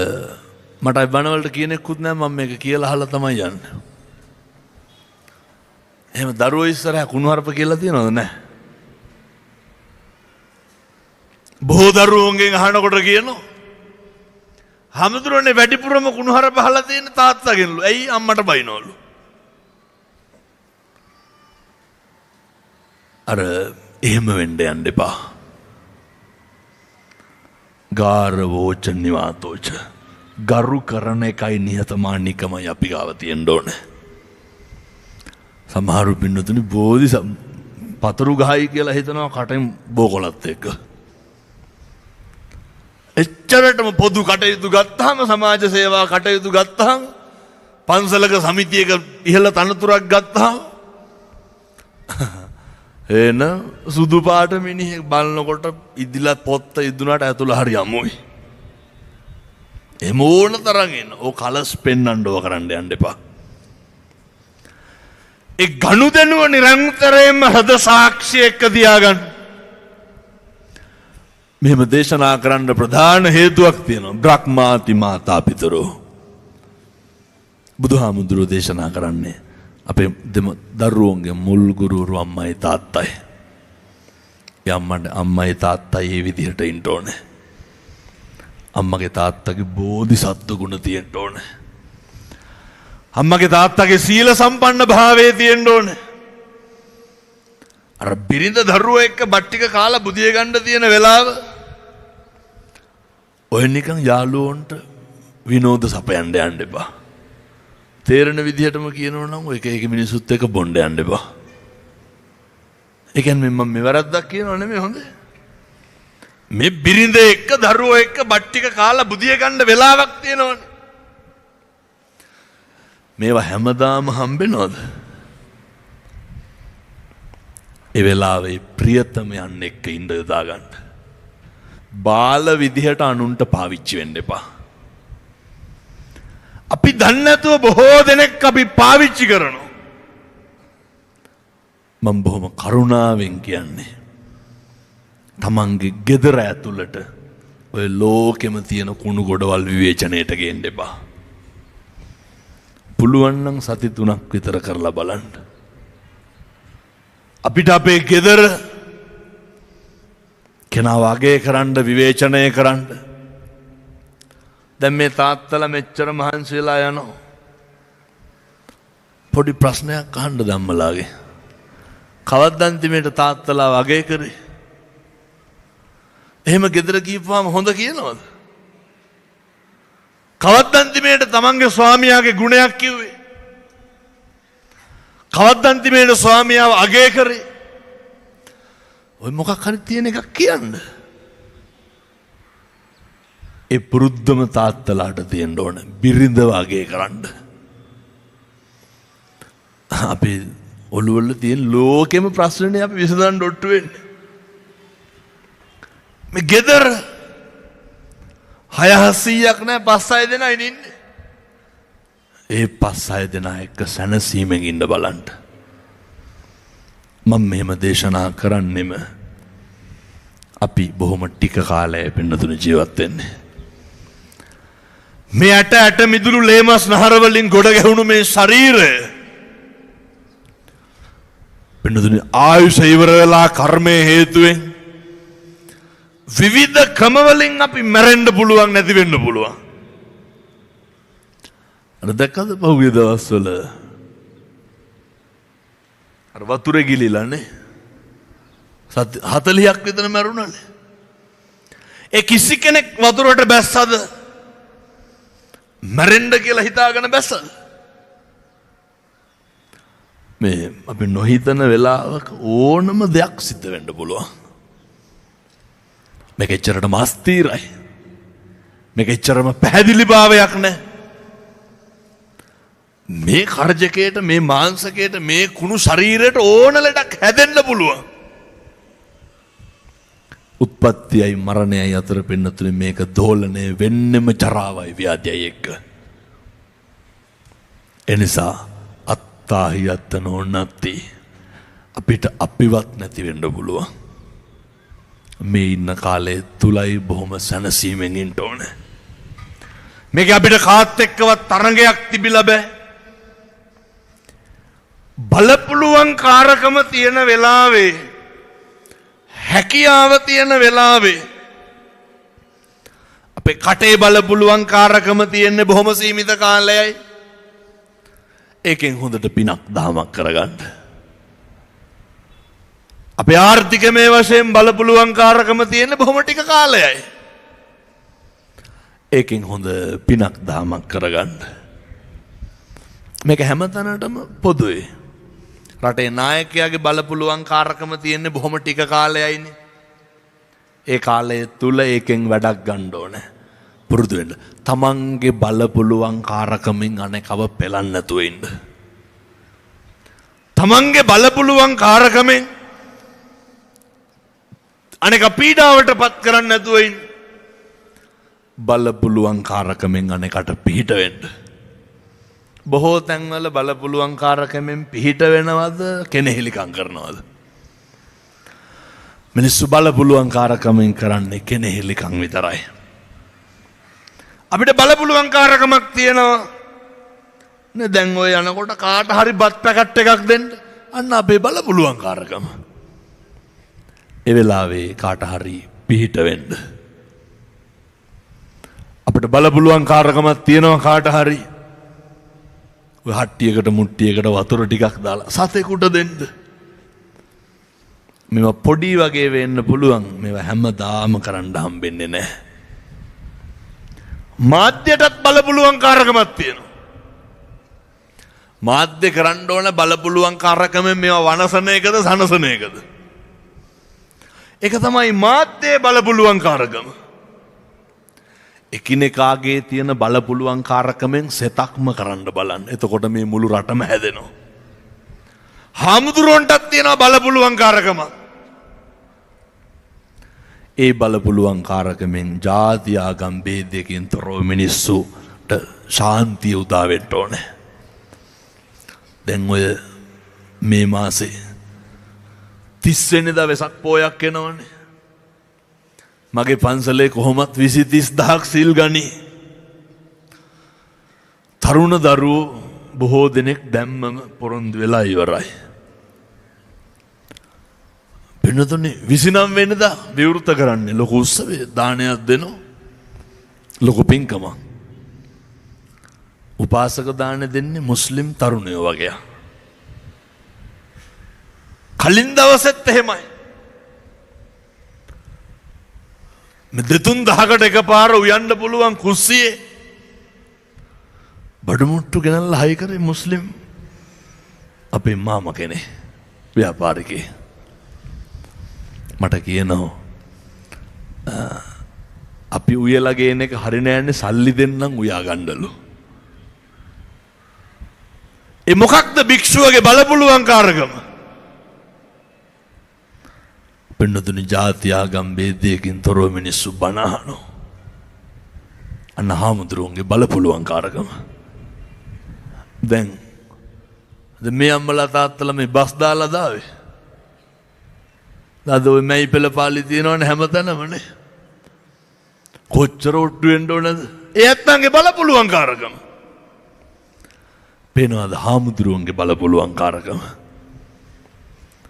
[SPEAKER 1] මට බණවලට කියනෙකුත් නෑ, මම මේක කියලා අහලා තමයි යන්නේ. එහෙම දරුවෝ ඉස්සරහ කුණුහරුප කියලා තියනවද? නැහැ. බොහෝ දරුවෝන්ගෙන් අහනකොට කියනවා හැමදෙරෝනේ වැඩිපුරම කුණුහරුප අහලා තියෙන තාත්තගෙන්ලු. ඇයි අම්මට බයිනවලු? අර එහෙම වෙන්න යන්න එපා. ගාරවෝච නිවාතෝච, ගරු කරන එකයි නිහතමානීකමයි අපි ගාව තියෙන්න ඕනේ. සමහරු පින්නතුනි බෝධි පතරු ගහයි කියලා හිතනවා කටෙන් බෝකොලත් එක්ක. එච්චරටම පොදු කටයුතු ගත්තාම, සමාජ සේවා කටයුතු ගත්තාම, පන්සලක සමිතියක ඉහළ තනතුරක් ගත්තාම එන සුදු පාට මිනිහෙක් බලනකොට ඉදිලා පොත්ත ඉදුණාට ඇතුළ හරි අමුයි. එහෙම ඕන තරම් එන. ඕ කලස් පෙන්නන්න ඕව කරන්න යන්න එපා. ඒ ගනුදෙනුව නිරන්තරයෙන්ම හද සාක්ෂි එක්ක තියාගන්න. මෙහෙම දේශනා කරන්න ප්‍රධාන හේතුවක් තියෙනවා. බ්‍රහ්මාති මාතා පිතරෝ. බුදුහාමුදුරුවෝ දේශනා කරන්නේ අපේ දරුවෝන්ගේ මුල් ගුරුවරු අම්මයි තාත්තයි. අම්මයි තාත්තයි ඒ විදිහට ඉන්න ඕනේ. අම්මගේ තාත්තගේ බෝධිසත්ව ගුණ තියෙන්න ඕනේ. අම්මගේ තාත්තගේ සීල සම්පන්න භාවයේ තියෙන්න ඕනේ. අර බිරිඳ දරුවෝ එක්ක බට්ටික කාලා බුදිය ගන්න තියෙන වෙලාව ඔය නිකන් යාළුවන්ට විනෝද සපයන්න යන්න එපා. තේරෙන විදිහටම කියනවා නම් ඔය එක මිනිසුත් එක්ක බොණ්ඩ යන්න එපා. ඒ කියන්නේ මම මේ වැරද්දක් කියනව නෙමෙයි හොඳේ. මේ බිරිඳ එක්ක දරුවෝ එක්ක බට්ටික කාලා බුදිය ගන්න වෙලාවක් තියෙනවනේ. මේවා හැමදාම හම්බෙනවද? ඒ වෙලාවේ ප්‍රියතමයන් එක්ක ඉඳ යොදා ගන්න. බාල විදිහට අනුන්ට පාවිච්චි වෙන්න එපා. අපි දන්නේ නැතුව බොහෝ දෙනෙක් අපි පාවිච්චි කරනවා. මම බොහොම කරුණාවෙන් කියන්නේ තමන්ගේ ගෙදර ඇතුළට ඔය ලෝකෙම තියෙන කුණු ගොඩවල් විවේචනයට ගේන්න එපා. පුළුවන් නම් සති 3ක් විතර කරලා බලන්න. අපිට අපේ ගෙදර කෙනා වගේ කරන්න, විවේචනය කරන්න. දැන් මේ තාත්තලා මෙච්චර මහන්සි වෙලා යනවා. පොඩි ප්‍රශ්නයක් අහන්න ධම්මලාගේ. කවද්ද අන්තිමේට තාත්තලා වගේ කරේ? එහෙම ගෙදර කීපුවාම හොඳ කියනවද? කවද්ද අන්තිමේට තමන්ගේ ස්වාමියාගේ ගුණයක් කිව්වේ? කවද්ද අන්තිමේට ස්වාමියාව අගය කරේ? ඔය මොකක් හරි තියෙන එකක් කියන්න. ඒ පුරුද්දම තාත්තලාට තියෙන්න ඕන බිරිඳව අගය කරන්න. අපි ඔළුවල තියෙන ලෝකෙම ප්‍රශ්නේ අපි විසඳන්න ඔට්ටු වෙන්නේ. මේ ගෙදර 600ක් නෑ 5-6 දෙනා ඉන්නේ. ඒ 5-6 දෙනා එක්ක සැනසීමෙන් ඉන්න බලන්න. මම මෙහෙම දේශනා කරන්නෙම අපි බොහොම ටික කාලයක් පින්නතුන ජීවත් වෙන්නේ. මේ ඇට මිදුළු ලේමස් නහර වලින් ගොඩ ගැහුණු මේ ශරීරය පින්නතුන ආයුෂ ඉවර වෙලා කර්මයේ හේතුවෙන් විවිධ ක්‍රම වලින් අපි මැරෙන්න පුළුවන් නැති වෙන්න පුළුවන්. අර දැක්කද පහුගිය දවස්වල අර වතුරේ ගිලිලානේ 40ක් විතර මැරුණානේ. ඒ කිසි කෙනෙක් වතුරට බැස්සද මැරෙන්න කියලා හිතාගෙන බැස්සද? මේ අපි නොහිතන වෙලාවක ඕනම දෙයක් සිද්ධ වෙන්න පුළුවන්. මේක එච්චරටම අස්තීරයි. මේක එච්චරම පැහැදිලි භාවයක් නැහැ. මේ කර්ජකයට මේ මාංශකයට මේ කුණු ශරීරයට ඕන ලෙඩක් හැදෙන්න පුළුවන්. උත්පත්තියයි මරණයයි අතර පින්නතුනේ මේක දෝලණය වෙන්නෙම ජරාවයි ව්‍යාධියයි එක්ක. එනිසා අත්තාහි අත්තනෝ නැති අපිට අපිවත් නැති වෙන්න පුළුවන්. මේ ඉන්න කාලේ තුලයි බොහොම සැනසීමෙන් ඉන්න ඕනේ. මේක අපිට කාත් එක්කවත් තරඟයක් තිබිලා බෑ. බලපුලුවන් කාරකම තියෙන වෙලාවේ හැකියාව තියෙන වෙලාවේ අපේ කටේ බලපුලුවන් කාරකම තියෙන්නේ බොහොම සීමිත කාලයයි. ඒකෙන් හොඳට පිනක් දහමක් කරගන්න. අපේ ආර්ථිකමය වශයෙන් බලපුලුවන් කාරකම තියෙන්නේ බොහොම ටික කාලයයි. ඒකෙන් හොඳ පිනක් දහමක් කරගන්න. මේක හැමතැනටම පොදුයි. රටේ නායකයාගේ බලපුලුවන් කාරකම තියෙන්නේ බොහොම ටික කාලයයිනේ. ඒ කාලය තුල ඒකෙන් වැඩක් ගන්න ඕනේ. පුරුදු වෙන්න. තමන්ගේ බලපුලුවන් කාරකමින් අනේකව පෙලන්න නැතුව ඉන්න. තමන්ගේ බලපුලුවන් කාරකමෙන් අනේක පීඩාවටපත් කරන්න නැතුව ඉන්න. බලපුලුවන් කාරකමෙන් අනේකට පිහිට වෙන්න. බොහෝ තැන්වල බලපුලුවන් කාරකමෙන් පිහිට වෙනවද කෙනෙහිලිකම් කරනවද? මිනිස්සු බලපුලුවන් කාරකමෙන් කරන්නේ කෙනෙහිලිකම් විතරයි. අපිට බලපුලුවන් කාරකමක් තියෙනවා නේ. දැන් ඔය යනකොට කාට හරි බත් පැකට් එකක් දෙන්න අන්න අපේ බලපුලුවන් කාරකම. ඒ වෙලාවේ කාට හරි පිහිට වෙන්න. අපිට බලපුලුවන් කාරකමක් තියෙනවා කාට හරි හට්ටියකට මුට්ටියකට වතුර ටිකක් දාලා සතෙකුට දෙන්න. මේවා පොඩි වගේ වෙන්න පුළුවන්. මේවා හැමදාම කරන්න හම්බෙන්නේ නැහැ. මාධ්‍යයටත් බලපුලුවන් කාරකමක් තියෙනවා. මාධ්‍ය කරන්න ඕන බලපුලුවන් කාරකමෙන් මේවා වනසන එකද සනසන එකද? ඒක තමයි මාධ්‍යයේ බලපුලුවන් කාරකම. එකිනෙකාගේ තියෙන බලපුලුවන් කාරකමෙන් සෙතක්ම කරන්න බලන්න. එතකොට මේ මුළු රටම හැදෙනවා. හාමුදුරුවන්ටත් තියෙනවා බලපුලුවන් කාරකම. ඒ බලපුලුවන් කාරකමෙන් ජාති ආගම් ભેදයකින් තොරව මිනිස්සුට ශාන්තිය උදා වෙන්න ඕනේ. දැන් ඔය මේ මාසේ 30 වෙනිදා වෙසක් පෝයක් එනවනේ. මගේ පන්සලේ කොහොමත් 20-30,000ක් සිල් ගනි. තරුණ දරුවෝ බොහෝ දෙනෙක් දැම්මම පොරොන්දු වෙලා ඉවරයි. පින්නතුනේ 29 වෙනිදා විවෘත කරන්නේ ලොකු උත්සවයේ දානයක් දෙනවා. ලොකු පින්කමක්. උපාසක දාන දෙන්නේ මුස්ලිම් තරුණයෝ වගේ. කලින් දවසෙත් එහෙමයි. මේ 2-3 එකපාර උයන්න පුළුවන් කුස්සියේ බඩමුට්ටු ගෙනල්ලා හයි කරේ මුස්ලිම් අපේ මාමා කෙනෙක් ව්‍යාපාරිකේ. මට කියනවා අපි උයලා ගේන එක හරි නෑනේ සල්ලි දෙන්නම් උයා ගන්නලු. ඒ මොකක්ද භික්ෂුවගේ බලපුලුවන් කාරකම? පින්නතුනි ජාති ආගම් ભેදයකින් තොරව මිනිස්සු බණ අහනවා. අන්න හාමුදුරුවන්ගේ බලපුලුවන් කාරකම. දැන් මේ අම්මලා තාත්තලා මේ බස් දාලා දාවේ. අද ඔය මැයි පෙළ පාලි තියෙනවනේ හැමතැනමනේ. කොච්චර ඔට්ටු වෙන්න ඕනද? ඒ ඇත්තන්ගේ බලපුලුවන්කාරකම. පේනවාද හාමුදුරුවන්ගේ බලපුලුවන්කාරකම?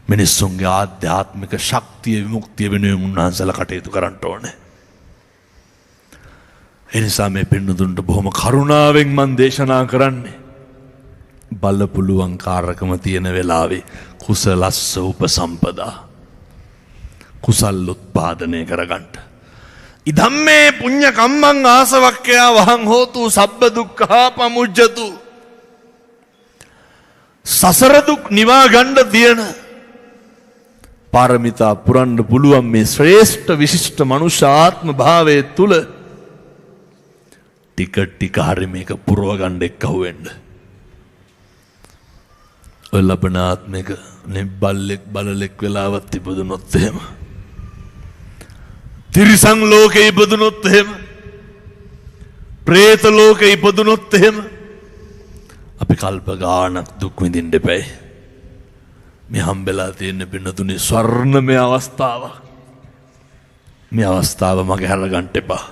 [SPEAKER 1] මිනිස්සුන්ගේ ආධ්‍යාත්මික ශක්තිය විමුක්තිය වෙනුවෙන් උන්වහන්සේලා කටයුතු කරන්න ඕනේ. ඒ නිසා මේ පින්නතුන්ට බොහොම කරුණාවෙන් මම දේශනා කරන්නේ බලපුලුවන්කාරකම තියෙන වෙලාවේ කුසලස්ස උපසම්පදා කුසල් උත්පාදනය කරගන්න. ඉදම්මේ පුඤ්ඤ කම්මං ආසවක්ඛයා වහං හෝතු සබ්බ දුක්ඛා පමුජ්ජතු. සසර දුක් නිවා ගන්න තියෙන පාරමිතා පුරන්න පුළුවන් මේ ශ්‍රේෂ්ඨ විශිෂ්ට මනුෂ්‍ය ආත්ම භාවයේ තුල ටික ටික හරි මේක පුරව ගන්න එක්කහුව වෙන්න. ඔය ලබන ආත්මික නිබ්බල්ලෙක් බලලෙක් වෙලාවත් ඉපදුනොත් එහෙම, තිරිසන් ලෝකේ ඉපදුනොත් එහෙම, പ്രേත ලෝකේ ඉපදුනොත් එහෙම අපි කල්ප ගානක් දුක් විඳින්න එපයි. මේ හම්බෙලා තියෙන පින්නතුනේ ස්වර්ණමය අවස්ථාවක්. මේ අවස්ථාව මගේ හැර ගන්න එපා.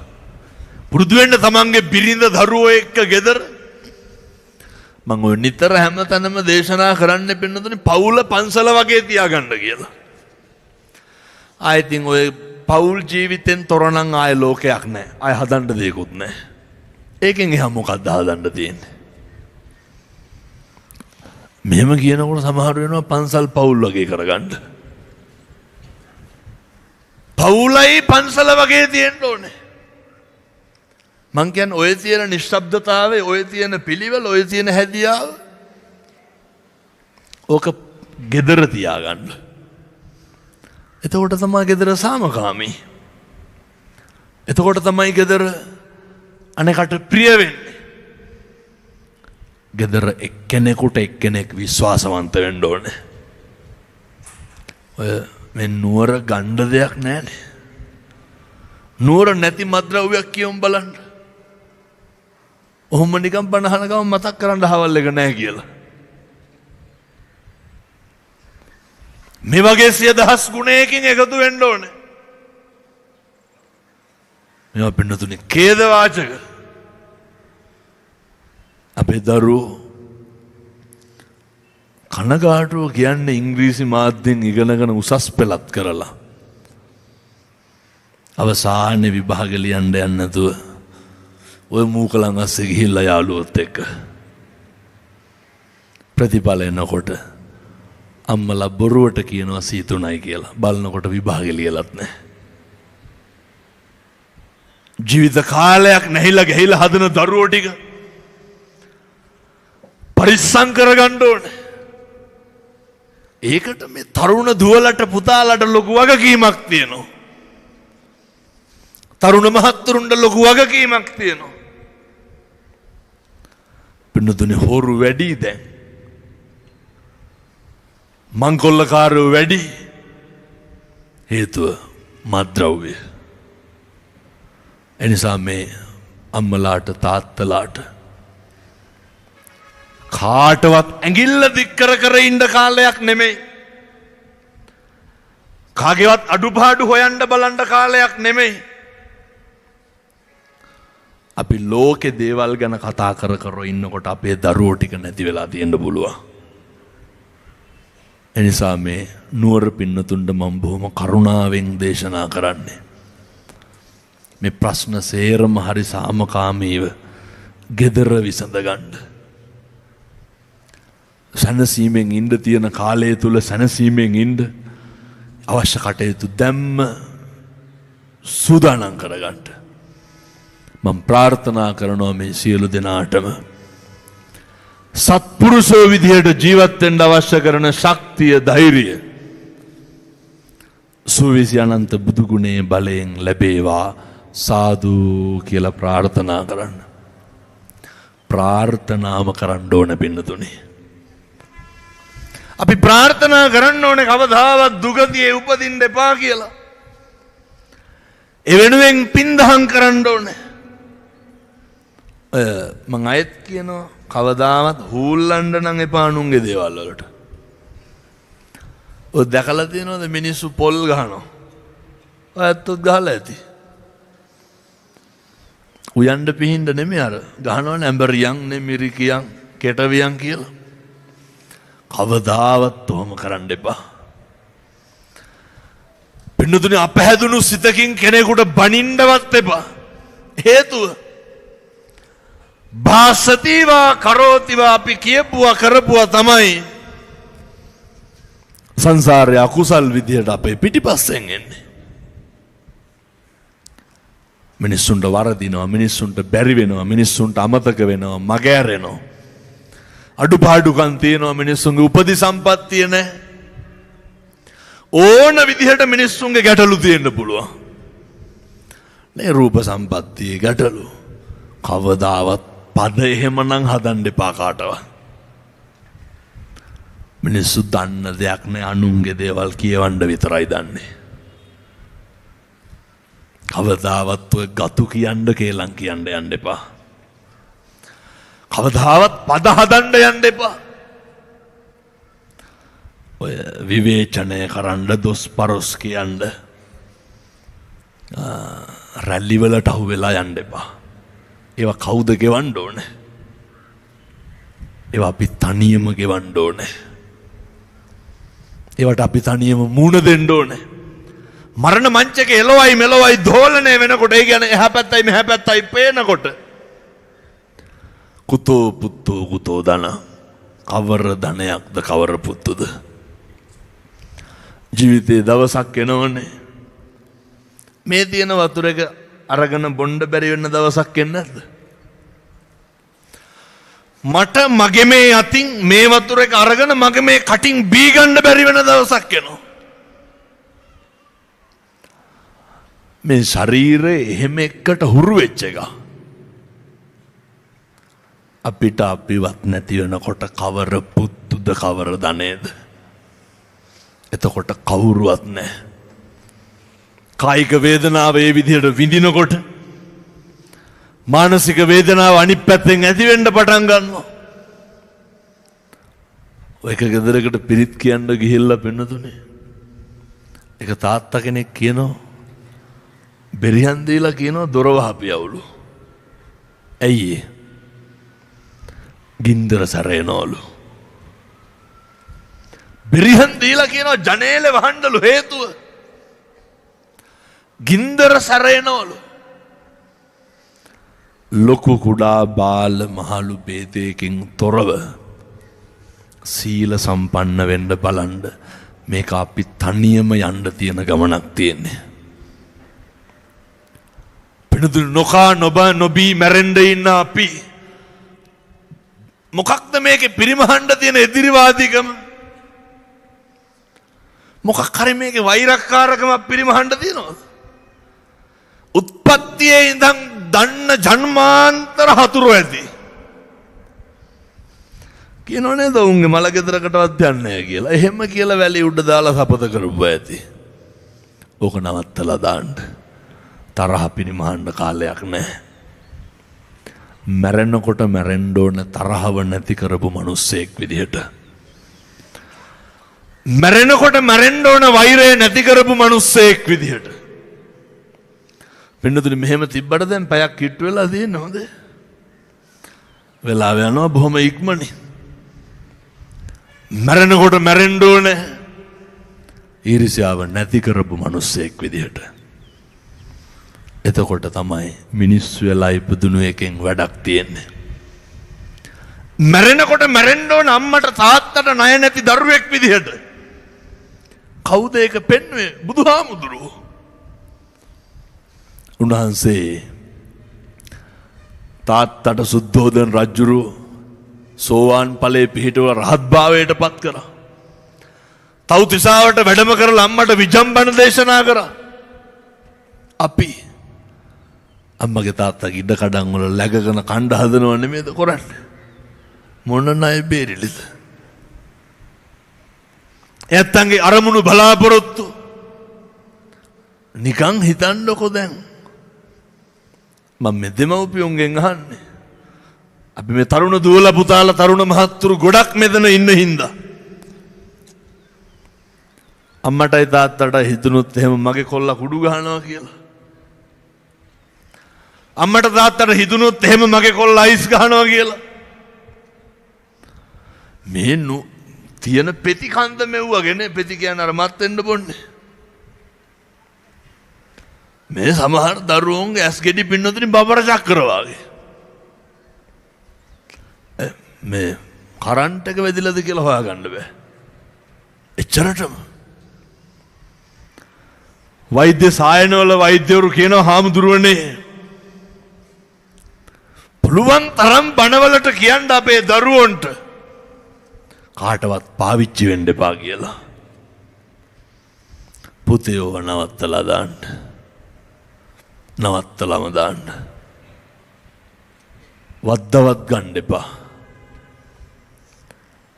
[SPEAKER 1] පුරුදු වෙන්න තමන්ගේ බිරිඳ දරුවෝ එක්ක ගෙදර. මම ඔය නිතර හැමතැනම දේශනා කරන්න පින්නතුනේ පවුල පන්සල වගේ තියාගන්න කියලා. ආයෙත් ඔය පවුල් ජීවිතෙන් තොර නම් ආයෙ ලෝකයක් නැහැ. ආයෙ හදන්න දෙයක්වත් නැහැ. ඒකෙන් එහා මොකක්ද හදන්න තියෙන්නේ? මෙහෙම කියනකොට සමහර වෙනවා පන්සල් පවුල් වගේ කරගන්න. පවුලයි පන්සල වගේ තියෙන්න ඕනේ. මං කියන්නේ ඔය තියෙන නිශ්ශබ්දතාවය, ඔය තියෙන පිළිවෙල, ඔය තියෙන හැදියාව ඕක gedara තියාගන්න. එතකොට තමයි gedara සාමකාමී. එතකොට තමයි gedara අනෙකට ප්‍රිය වෙන්නේ. gedara එක්කෙනෙකුට එක්කෙනෙක් විශ්වාසවන්ත වෙන්න ඕනේ. ඔය මේ නුවර ගණ්ඩ දෙයක් නැහැනේ. නුවර නැති මත්ද්‍රව්‍යයක් කියමු බලන්න. ඔහොම නිකම් බනහනකම මතක් කරන්න හවල් එක නැහැ කියලා. මේ වගේ 100,000 ගුණයකින් එකතු වෙන්න ඕනේ. මේවා පින්නතුනේ ඛේද වාචක. අපේ දරුවෝ කනගාටුව කියන්නේ ඉංග්‍රීසි මාධ්‍යෙන් ඉගෙනගෙන උසස් පෙළත් කරලා අවසානයේ විභාග ලියන්න යන්නේ නැතුව ඔය මූකලන් අස්සේ ගිහිල්ලා යාළුවොත් එක්ක ප්‍රතිඵල එනකොට අම්මලා බොරුවට කියනවා සීතුණයි කියලා. බලනකොට විභාගෙ ලියලත් නැහැ. ජීවිත කාලයක් නැහිලා ගහිලා හදන දරුවෝ ටික පරිස්සම් කරගන්න ඕනේ. ඒකට මේ තරුණ දුවලට පුතාලට ලොකු වගකීමක් තියෙනවා. තරුණ මහත්තුරුන්ට ලොකු වගකීමක් තියෙනවා. පින්නතුනේ හොරු වැඩි දැන්. මංකොල්ලකාරයෝ වැඩි. හේතුව මත්ද්‍රව්‍ය. එනිසා මේ අම්මලාට තාත්තලාට කාටවත් ඇඟිල්ල දික් කර කර ඉන්න කාලයක් නෙමෙයි. කාගේවත් අඩුපාඩු හොයන්න බලන්න කාලයක් නෙමෙයි. අපි ලෝකේ දේවල් ගැන කතා කර කර ඉන්නකොට අපේ දරුවෝ ටික නැති වෙලා තියෙන්න පුළුවන්. එනිසා මේ නුවර පින්නතුන්ට මම බොහොම කරුණාවෙන් දේශනා කරන්නේ. මේ ප්‍රශ්න සේරම හරි සාමකාමීව gedara විසඳ ගන්න. සැනසීමෙන් ඉන්න තියෙන කාලය තුල සැනසීමෙන් ඉන්න අවශ්‍ය කටයුතු දැම්ම සූදානම් කරගන්න. මම ප්‍රාර්ථනා කරනවා මේ සියලු දෙනාටම සත්පුරුෂෝ විදියට ජීවත් වෙන්න අවශ්‍ය කරන ශක්තිය, ධෛර්යය සුවිසි අනන්ත බුදු ගුණයේ බලයෙන් ලැබේවා සාදු කියලා ප්‍රාර්ථනා කරන්න. ප්‍රාර්ථනාම කරන්න ඕන පින්නතුනේ. අපි ප්‍රාර්ථනා කරන්න ඕනේ කවදාවත් දුගතියේ උපදින්න එපා කියලා. ඒ වෙනුවෙන් පින්දහම් කරන්න ඕනේ. මං අයත් කියනවා කවදාවත් හූල්ලන්න නම් එපා නුන්ගේ දේවල් වලට. ඔය දැකලා තියෙනවද මිනිස්සු පොල් ගහනවා? ඔය ඇත්තොත් ගහලා ඇති. උයන්ඩ පිහින්ද නෙමෙයි අර ගහනවනේ ඇඹරියන් මිරිකියන් කෙටවියන් කියලා. කවදාවත් ඔහොම කරන්න එපා. පින්නතුනේ අපහැදුණු සිතකින් කෙනෙකුට බනින්නවත් එපා. හේතුව භාසතිවා කරෝතිවා අපි කියපුවා කරපුවා තමයි සංසාරයේ අකුසල් විදියට අපේ පිටිපස්සෙන් එන්නේ. මිනිස්සුන්ට වරදිනවා, මිනිස්සුන්ට බැරි වෙනවා, මිනිස්සුන්ට අමතක වෙනවා, මගහැරෙනවා. අඩුපාඩුකම් තියෙනවා, මිනිස්සුන්ගේ උපදි සම්පත්තිය නැහැ. ඕන විදිහට මිනිස්සුන්ගේ ගැටලු තියෙන්න පුළුවන්. නේ රූප සම්පත්තියේ ගැටලු. කවදාවත් පද එහෙමනම් හදන්න එපා කාටවත්. මිනිස්සු දන්න දෙයක් නෑ, අනුන්ගේ දේවල් කියවන්න විතරයි දන්නේ. කවදාවත් ඔය ගතු කියන්න කේලම් කියන්න යන්න එපා. කවදාවත් පද හදන්න යන්න එපා. ඔය විවේචනය කරන්න, දොස් පරොස් කියන්න, රැල්ලිවලට අහු වෙලා යන්න එපා. ඒවා කවුද ගෙවන්න ඕනේ? ඒවා අපි තනියම ගෙවන්න ඕනේ. ඒවට අපි තනියම මූණ දෙන්න ඕනේ. මරණ මංචක එලොවයි මෙලොවයි දෝලණය වෙනකොට, ඒ කියන්නේ එහා පැත්තයි මෙහා පැත්තයි පේනකොට කුතෝ පුත්තෝ කුතෝ ධන, කවර ධනයක්ද කවර පුත්තුද? ජීවිතේ දවසක් එනවනේ මේ තියෙන වතුර එක අරගෙන බොණ්ඩ බැරි වෙන දවසක් එන්නේ නැද්ද? මට මගේ මේ අතින් මේ වතුර එක අරගෙන මගේ මේ කටින් බී ගන්න බැරි වෙන දවසක් එනවා. මේ ශරීරේ එහෙම එකට හුරු වෙච්ච එක. අපිට අපිවත් නැති වෙනකොට කවර පුත්තුද කවර ධනේද? එතකොට කවුරුවත් නැහැ. කායික වේදනාව ඒ විදිහට විඳිනකොට මානසික වේදනාව අනිත් පැත්තෙන් ඇති වෙන්න පටන් ගන්නවා. ඔය එක ගෙදරකට පිරිත් කියන්න ගිහිල්ලා පෙන්නතුනේ. එක තාත්තා කෙනෙක් කියනවා බෙරිහන් දීලා කියනවා දොර වහපියවලු. ඇයි? ගින්දර සැරේනවලු. බෙරිහන් දීලා කියනවා ජනේලේ වහන්නලු. හේතුව ගින්දර සැරේනවලු. ලොකු කුඩා බාල මහලු ભેදයකින් තොරව සීල සම්පන්න වෙන්න බලන්න. මේක අපි තනියම යන්න තියෙන ගමනක් තියෙන්නේ. පිනුදුන නොකා නොබා නොබී මැරෙන්න ඉන්න අපි මොකක්ද මේකේ පිරිමහන්න තියෙන එදිරිවාදීකම? මොකක් හරි මේකේ වෛරක්කාරකමක් පිරිමහන්න තියෙනවද? උත්පත්තියේ ඉඳන් දන්න ජන්මාන්තර හතුරු ඇති. කියනෝ නේද උන්ගේ මල ගෙදරකටවත් යන්නේ නැහැ කියලා. එහෙම කියලා වැලි උඩ දාලා සපත කරපුවා ඇති. ඕක නවත්තලා දාන්න. තරහ පිරිමහන්න කාලයක් නැහැ. මැරෙනකොට මැරෙන්න ඕන තරහව නැති කරපු මිනිස්සෙක් විදිහට. මැරෙනකොට මැරෙන්න ඕන වෛරය නැති කරපු මිනිස්සෙක් විදිහට. පින්නතුනි මෙහෙම තිබ්බට දැන් පැයක් කිට්ටු වෙලා තියෙන්නේ හොඳ. වෙලාව යනවා බොහොම ඉක්මනින්. මැරෙනකොට මැරෙන්න ඕන ඊර්ෂ්‍යාව නැති කරපු මිනිස්සෙක් විදිහට. එතකොට තමයි මිනිස්සු වෙලා ඉපදුණු එකෙන් වැඩක් තියෙන්නේ. මැරෙනකොට මැරෙන්න ඕන අම්මට තාත්තට ණය නැති දරුවෙක් විදිහට. කවුද ඒක පෙන්වුවේ? බුදුහාමුදුරුවෝ. උන්වහන්සේ තාත්තට සුද්ධෝදන රජුරු සෝවාන් ඵලයේ පිහිටව රහත් භාවයට පත් කරා. තව්තිසාවට වැඩම කරලා අම්මට විජම්බන දේශනා කරා. අපි අම්මගේ තාත්තගේ ඉඩ කඩන් වල läගගෙන කණ්ඩ හදනව නෙමෙයිද කරන්නේ? මොන ණය බේරිලිද? එයත්ගේ අරමුණු බලාපොරොත්තු නිකන් හිතන්නකො දැන්. මම මේ දෙමව්පියන්ගෙන් අහන්නේ. අපි මේ තරුණ දුවලා පුතාලා තරුණ මහත්තුරු ගොඩක් මෙතන ඉන්න හින්දා අම්මටයි තාත්තට හිතුනුත් එහෙම මගේ කොල්ලා කුඩු ගහනවා කියලා. අම්මට තාත්තට හිතුනුත් එහෙම මගේ කොල්ලා අයිස් ගහනවා කියලා. මේ තියෙන පෙති කන්ද මෙව්වගෙන පෙති කියන අර මත් වෙන්න බොන්නේ. මේ සමහර දරුවෝන්ගේ ඇස් ගෙඩි පින්නතුනි බබර චක්‍ර වාගේ. මේ කරන්ට් එක වැදිලාද කියලා හොයාගන්න බෑ. එච්චරටම වෛද්‍ය සායනවල වෛද්‍යවරු කියනවා හාමුදුරුවනේ පුළුවන් තරම් බණවලට කියන්න අපේ දරුවන්ට කාටවත් පාවිච්චි වෙන්න එපා කියලා. පුතේව නවත්තලා දාන්න. නවත්තලම දාන්න. වද්දවත් ගන්න එපා.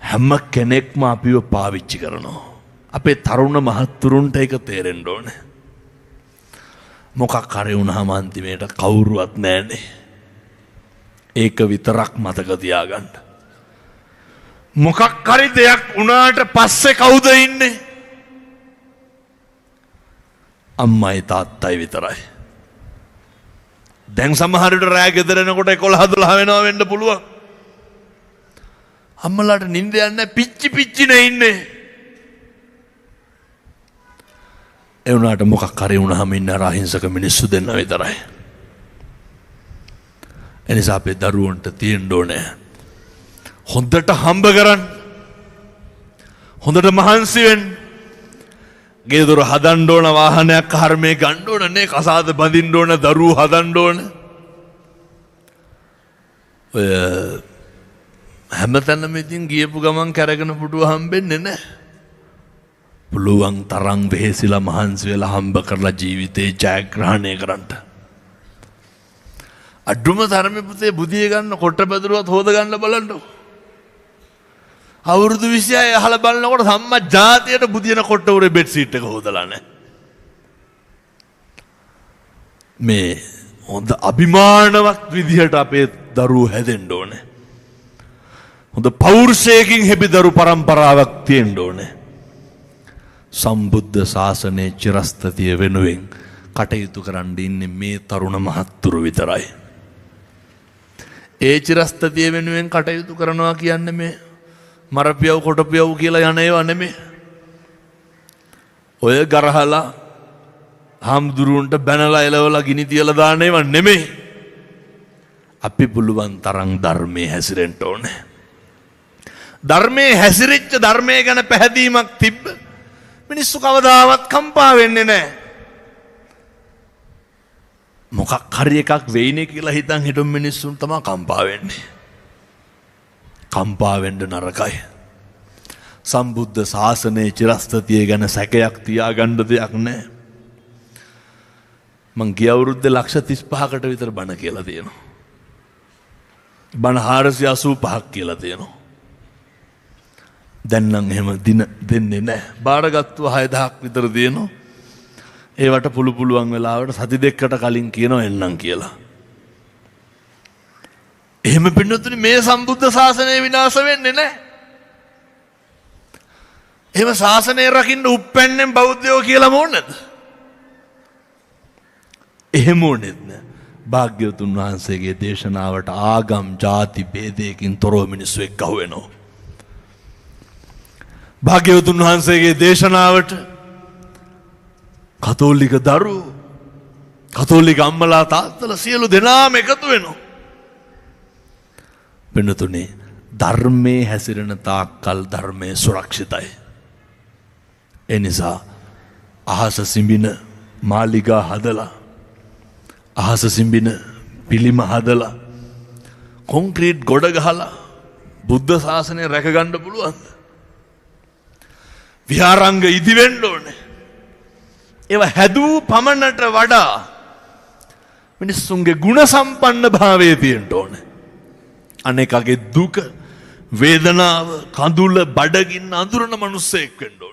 [SPEAKER 1] හැම කෙනෙක්ම අපිව පාවිච්චි කරනවා. අපේ තරුණ මහත්තුරුන්ට ඒක තේරෙන්න ඕනේ. මොකක් හරි වුණාම අන්තිමේට කවුරුවත් නැන්නේ. ඒක විතරක් මතක තියාගන්න. මොකක් හරි දෙයක් වුණාට පස්සේ කවුද ඉන්නේ? අම්මයි තාත්තයි විතරයි. දැන් සමහර විට රෑ ගෙදර එනකොට 11 12 වෙනවා වෙන්න පුළුවන්. අම්මලාට නිින්ද යන්නේ පිච්චි නේ ඉන්නේ. ඒ වුණාට මොකක් හරි වුණාම ඉන්න අහිංසක මිනිස්සු දෙන්න විතරයි. එනිසා අපේ දරුවන්ට තියෙන්න ඕනේ හොඳට හම්බ කරන්න. හොඳට මහන්සි වෙන්න. ගේ දොර හදන්න ඕන, වාහනයක් හර්මේ ගන්න ඕන නේ, කසාද බඳින්න ඕන, දරුවෝ හදන්න ඕන. ඔය හැමතැනම ඉතින් ගියපු ගමන් කැරගෙන පුටුව හම්බෙන්නේ නැහැ. පුළුවන් තරම් වෙහෙසිලා මහන්සි වෙලා හම්බ කරලා ජීවිතේ ජයග්‍රහණය කරන්න. අඩුම තරමේ පුතේ බුදිය ගන්න කොට බැදුරුවත් හොද ගන්න බලන්න. අවුරුදු 26 අහලා බලනකොට සම්මා ජාතියට බුදියන කොට උරේ බෙඩ් සීට් එක හොදලා නැහැ. මේ හොඳ අභිමානවත් විදිහට අපේ දරුවෝ හැදෙන්න ඕනේ. හොඳ පෞරුෂයකින් හැබිදරු පරම්පරාවක් තියෙන්න ඕනේ. සම්බුද්ධ ශාසනයේ චිරස්ථිතිය වෙනුවෙන් කටයුතු කරන්න ඉන්නේ මේ තරුණ මහත්තුරු විතරයි. ඒ චිරස්ථිතිය වෙනුවෙන් කටයුතු කරනවා කියන්නේ මේ මරපියව කොටපියව කියලා යන ඒවා නෙමෙයි. ඔය ගරහලා හාමුදුරුවන්ට බැනලා එලවලා ගිනි තියලා දාන ඒවා නෙමෙයි. අපි පුළුවන් තරම් ධර්මයේ හැසිරෙන්න ඕනේ. ධර්මයේ හැසිරෙච්ච ධර්මයේ ගැන පැහැදීමක් තිබ්බ මිනිස්සු කවදාවත් කම්පා වෙන්නේ නැහැ. මොකක් හරි එකක් වෙයිනේ කියලා හිතන් හිටු මිනිස්සුන් තමයි කම්පා වෙන්නේ. කම්පා වෙන්න නරකයි. සම්බුද්ධ ශාසනයේ චිරස්ථිතිය ගැන සැකයක් තියාගන්න දෙයක් නැහැ. මං ගිය අවුරුද්දේ 135කට විතර බණ කියලා තියෙනවා. බණ 485ක් කියලා තියෙනවා. දැන් නම් එහෙම දින දෙන්නේ නැහැ. බාරගත්තු 6000ක් විතර තියෙනවා. ඒවට පුළුවන් වෙලාවට සති දෙකකට කලින් කියනවා එන්නම් කියලා. එහෙම පින්නතුනි මේ සම්බුද්ධ ශාසනය විනාශ වෙන්නේ නැහැ. එහෙම ශාසනය රකින්න උප්පැන්නෙන් බෞද්ධයෝ කියලා මොනද? එහෙම ඕනෙත් නෑ. භාග්‍යවතුන් වහන්සේගේ දේශනාවට ආගම් ජාති ભેදයකින් තොරව මිනිස්සු එක්කහුව වෙනවා. භාග්‍යවතුන් වහන්සේගේ දේශනාවට කතෝලික දරුවෝ, කතෝලික අම්මලා තාත්තලා සියලු දෙනාම එකතු වෙනවා. වෙනතුනේ ධර්මයේ හැසිරෙන තාක්කල් ධර්මයේ සුරක්ෂිතයි. ඒ නිසා අහස සිඹින මාලිගා හදලා, අහස සිඹින පිළිම හදලා, කොන්ක්‍රීට් ගොඩ ගහලා බුද්ධ ශාසනය රැකගන්න පුළුවන්ද? විහාරංග ඉදි වෙන්න ඕනේ. ඒවා හැදූ පමණට වඩා මිනිස්සුන්ගේ ගුණ සම්පන්න භාවය තියෙන්න ඕනේ. අනේකගේ දුක, වේදනාව, කඳුල, බඩගින්න අඳුරන මිනිස්සෙක් වෙන්න ඕනේ.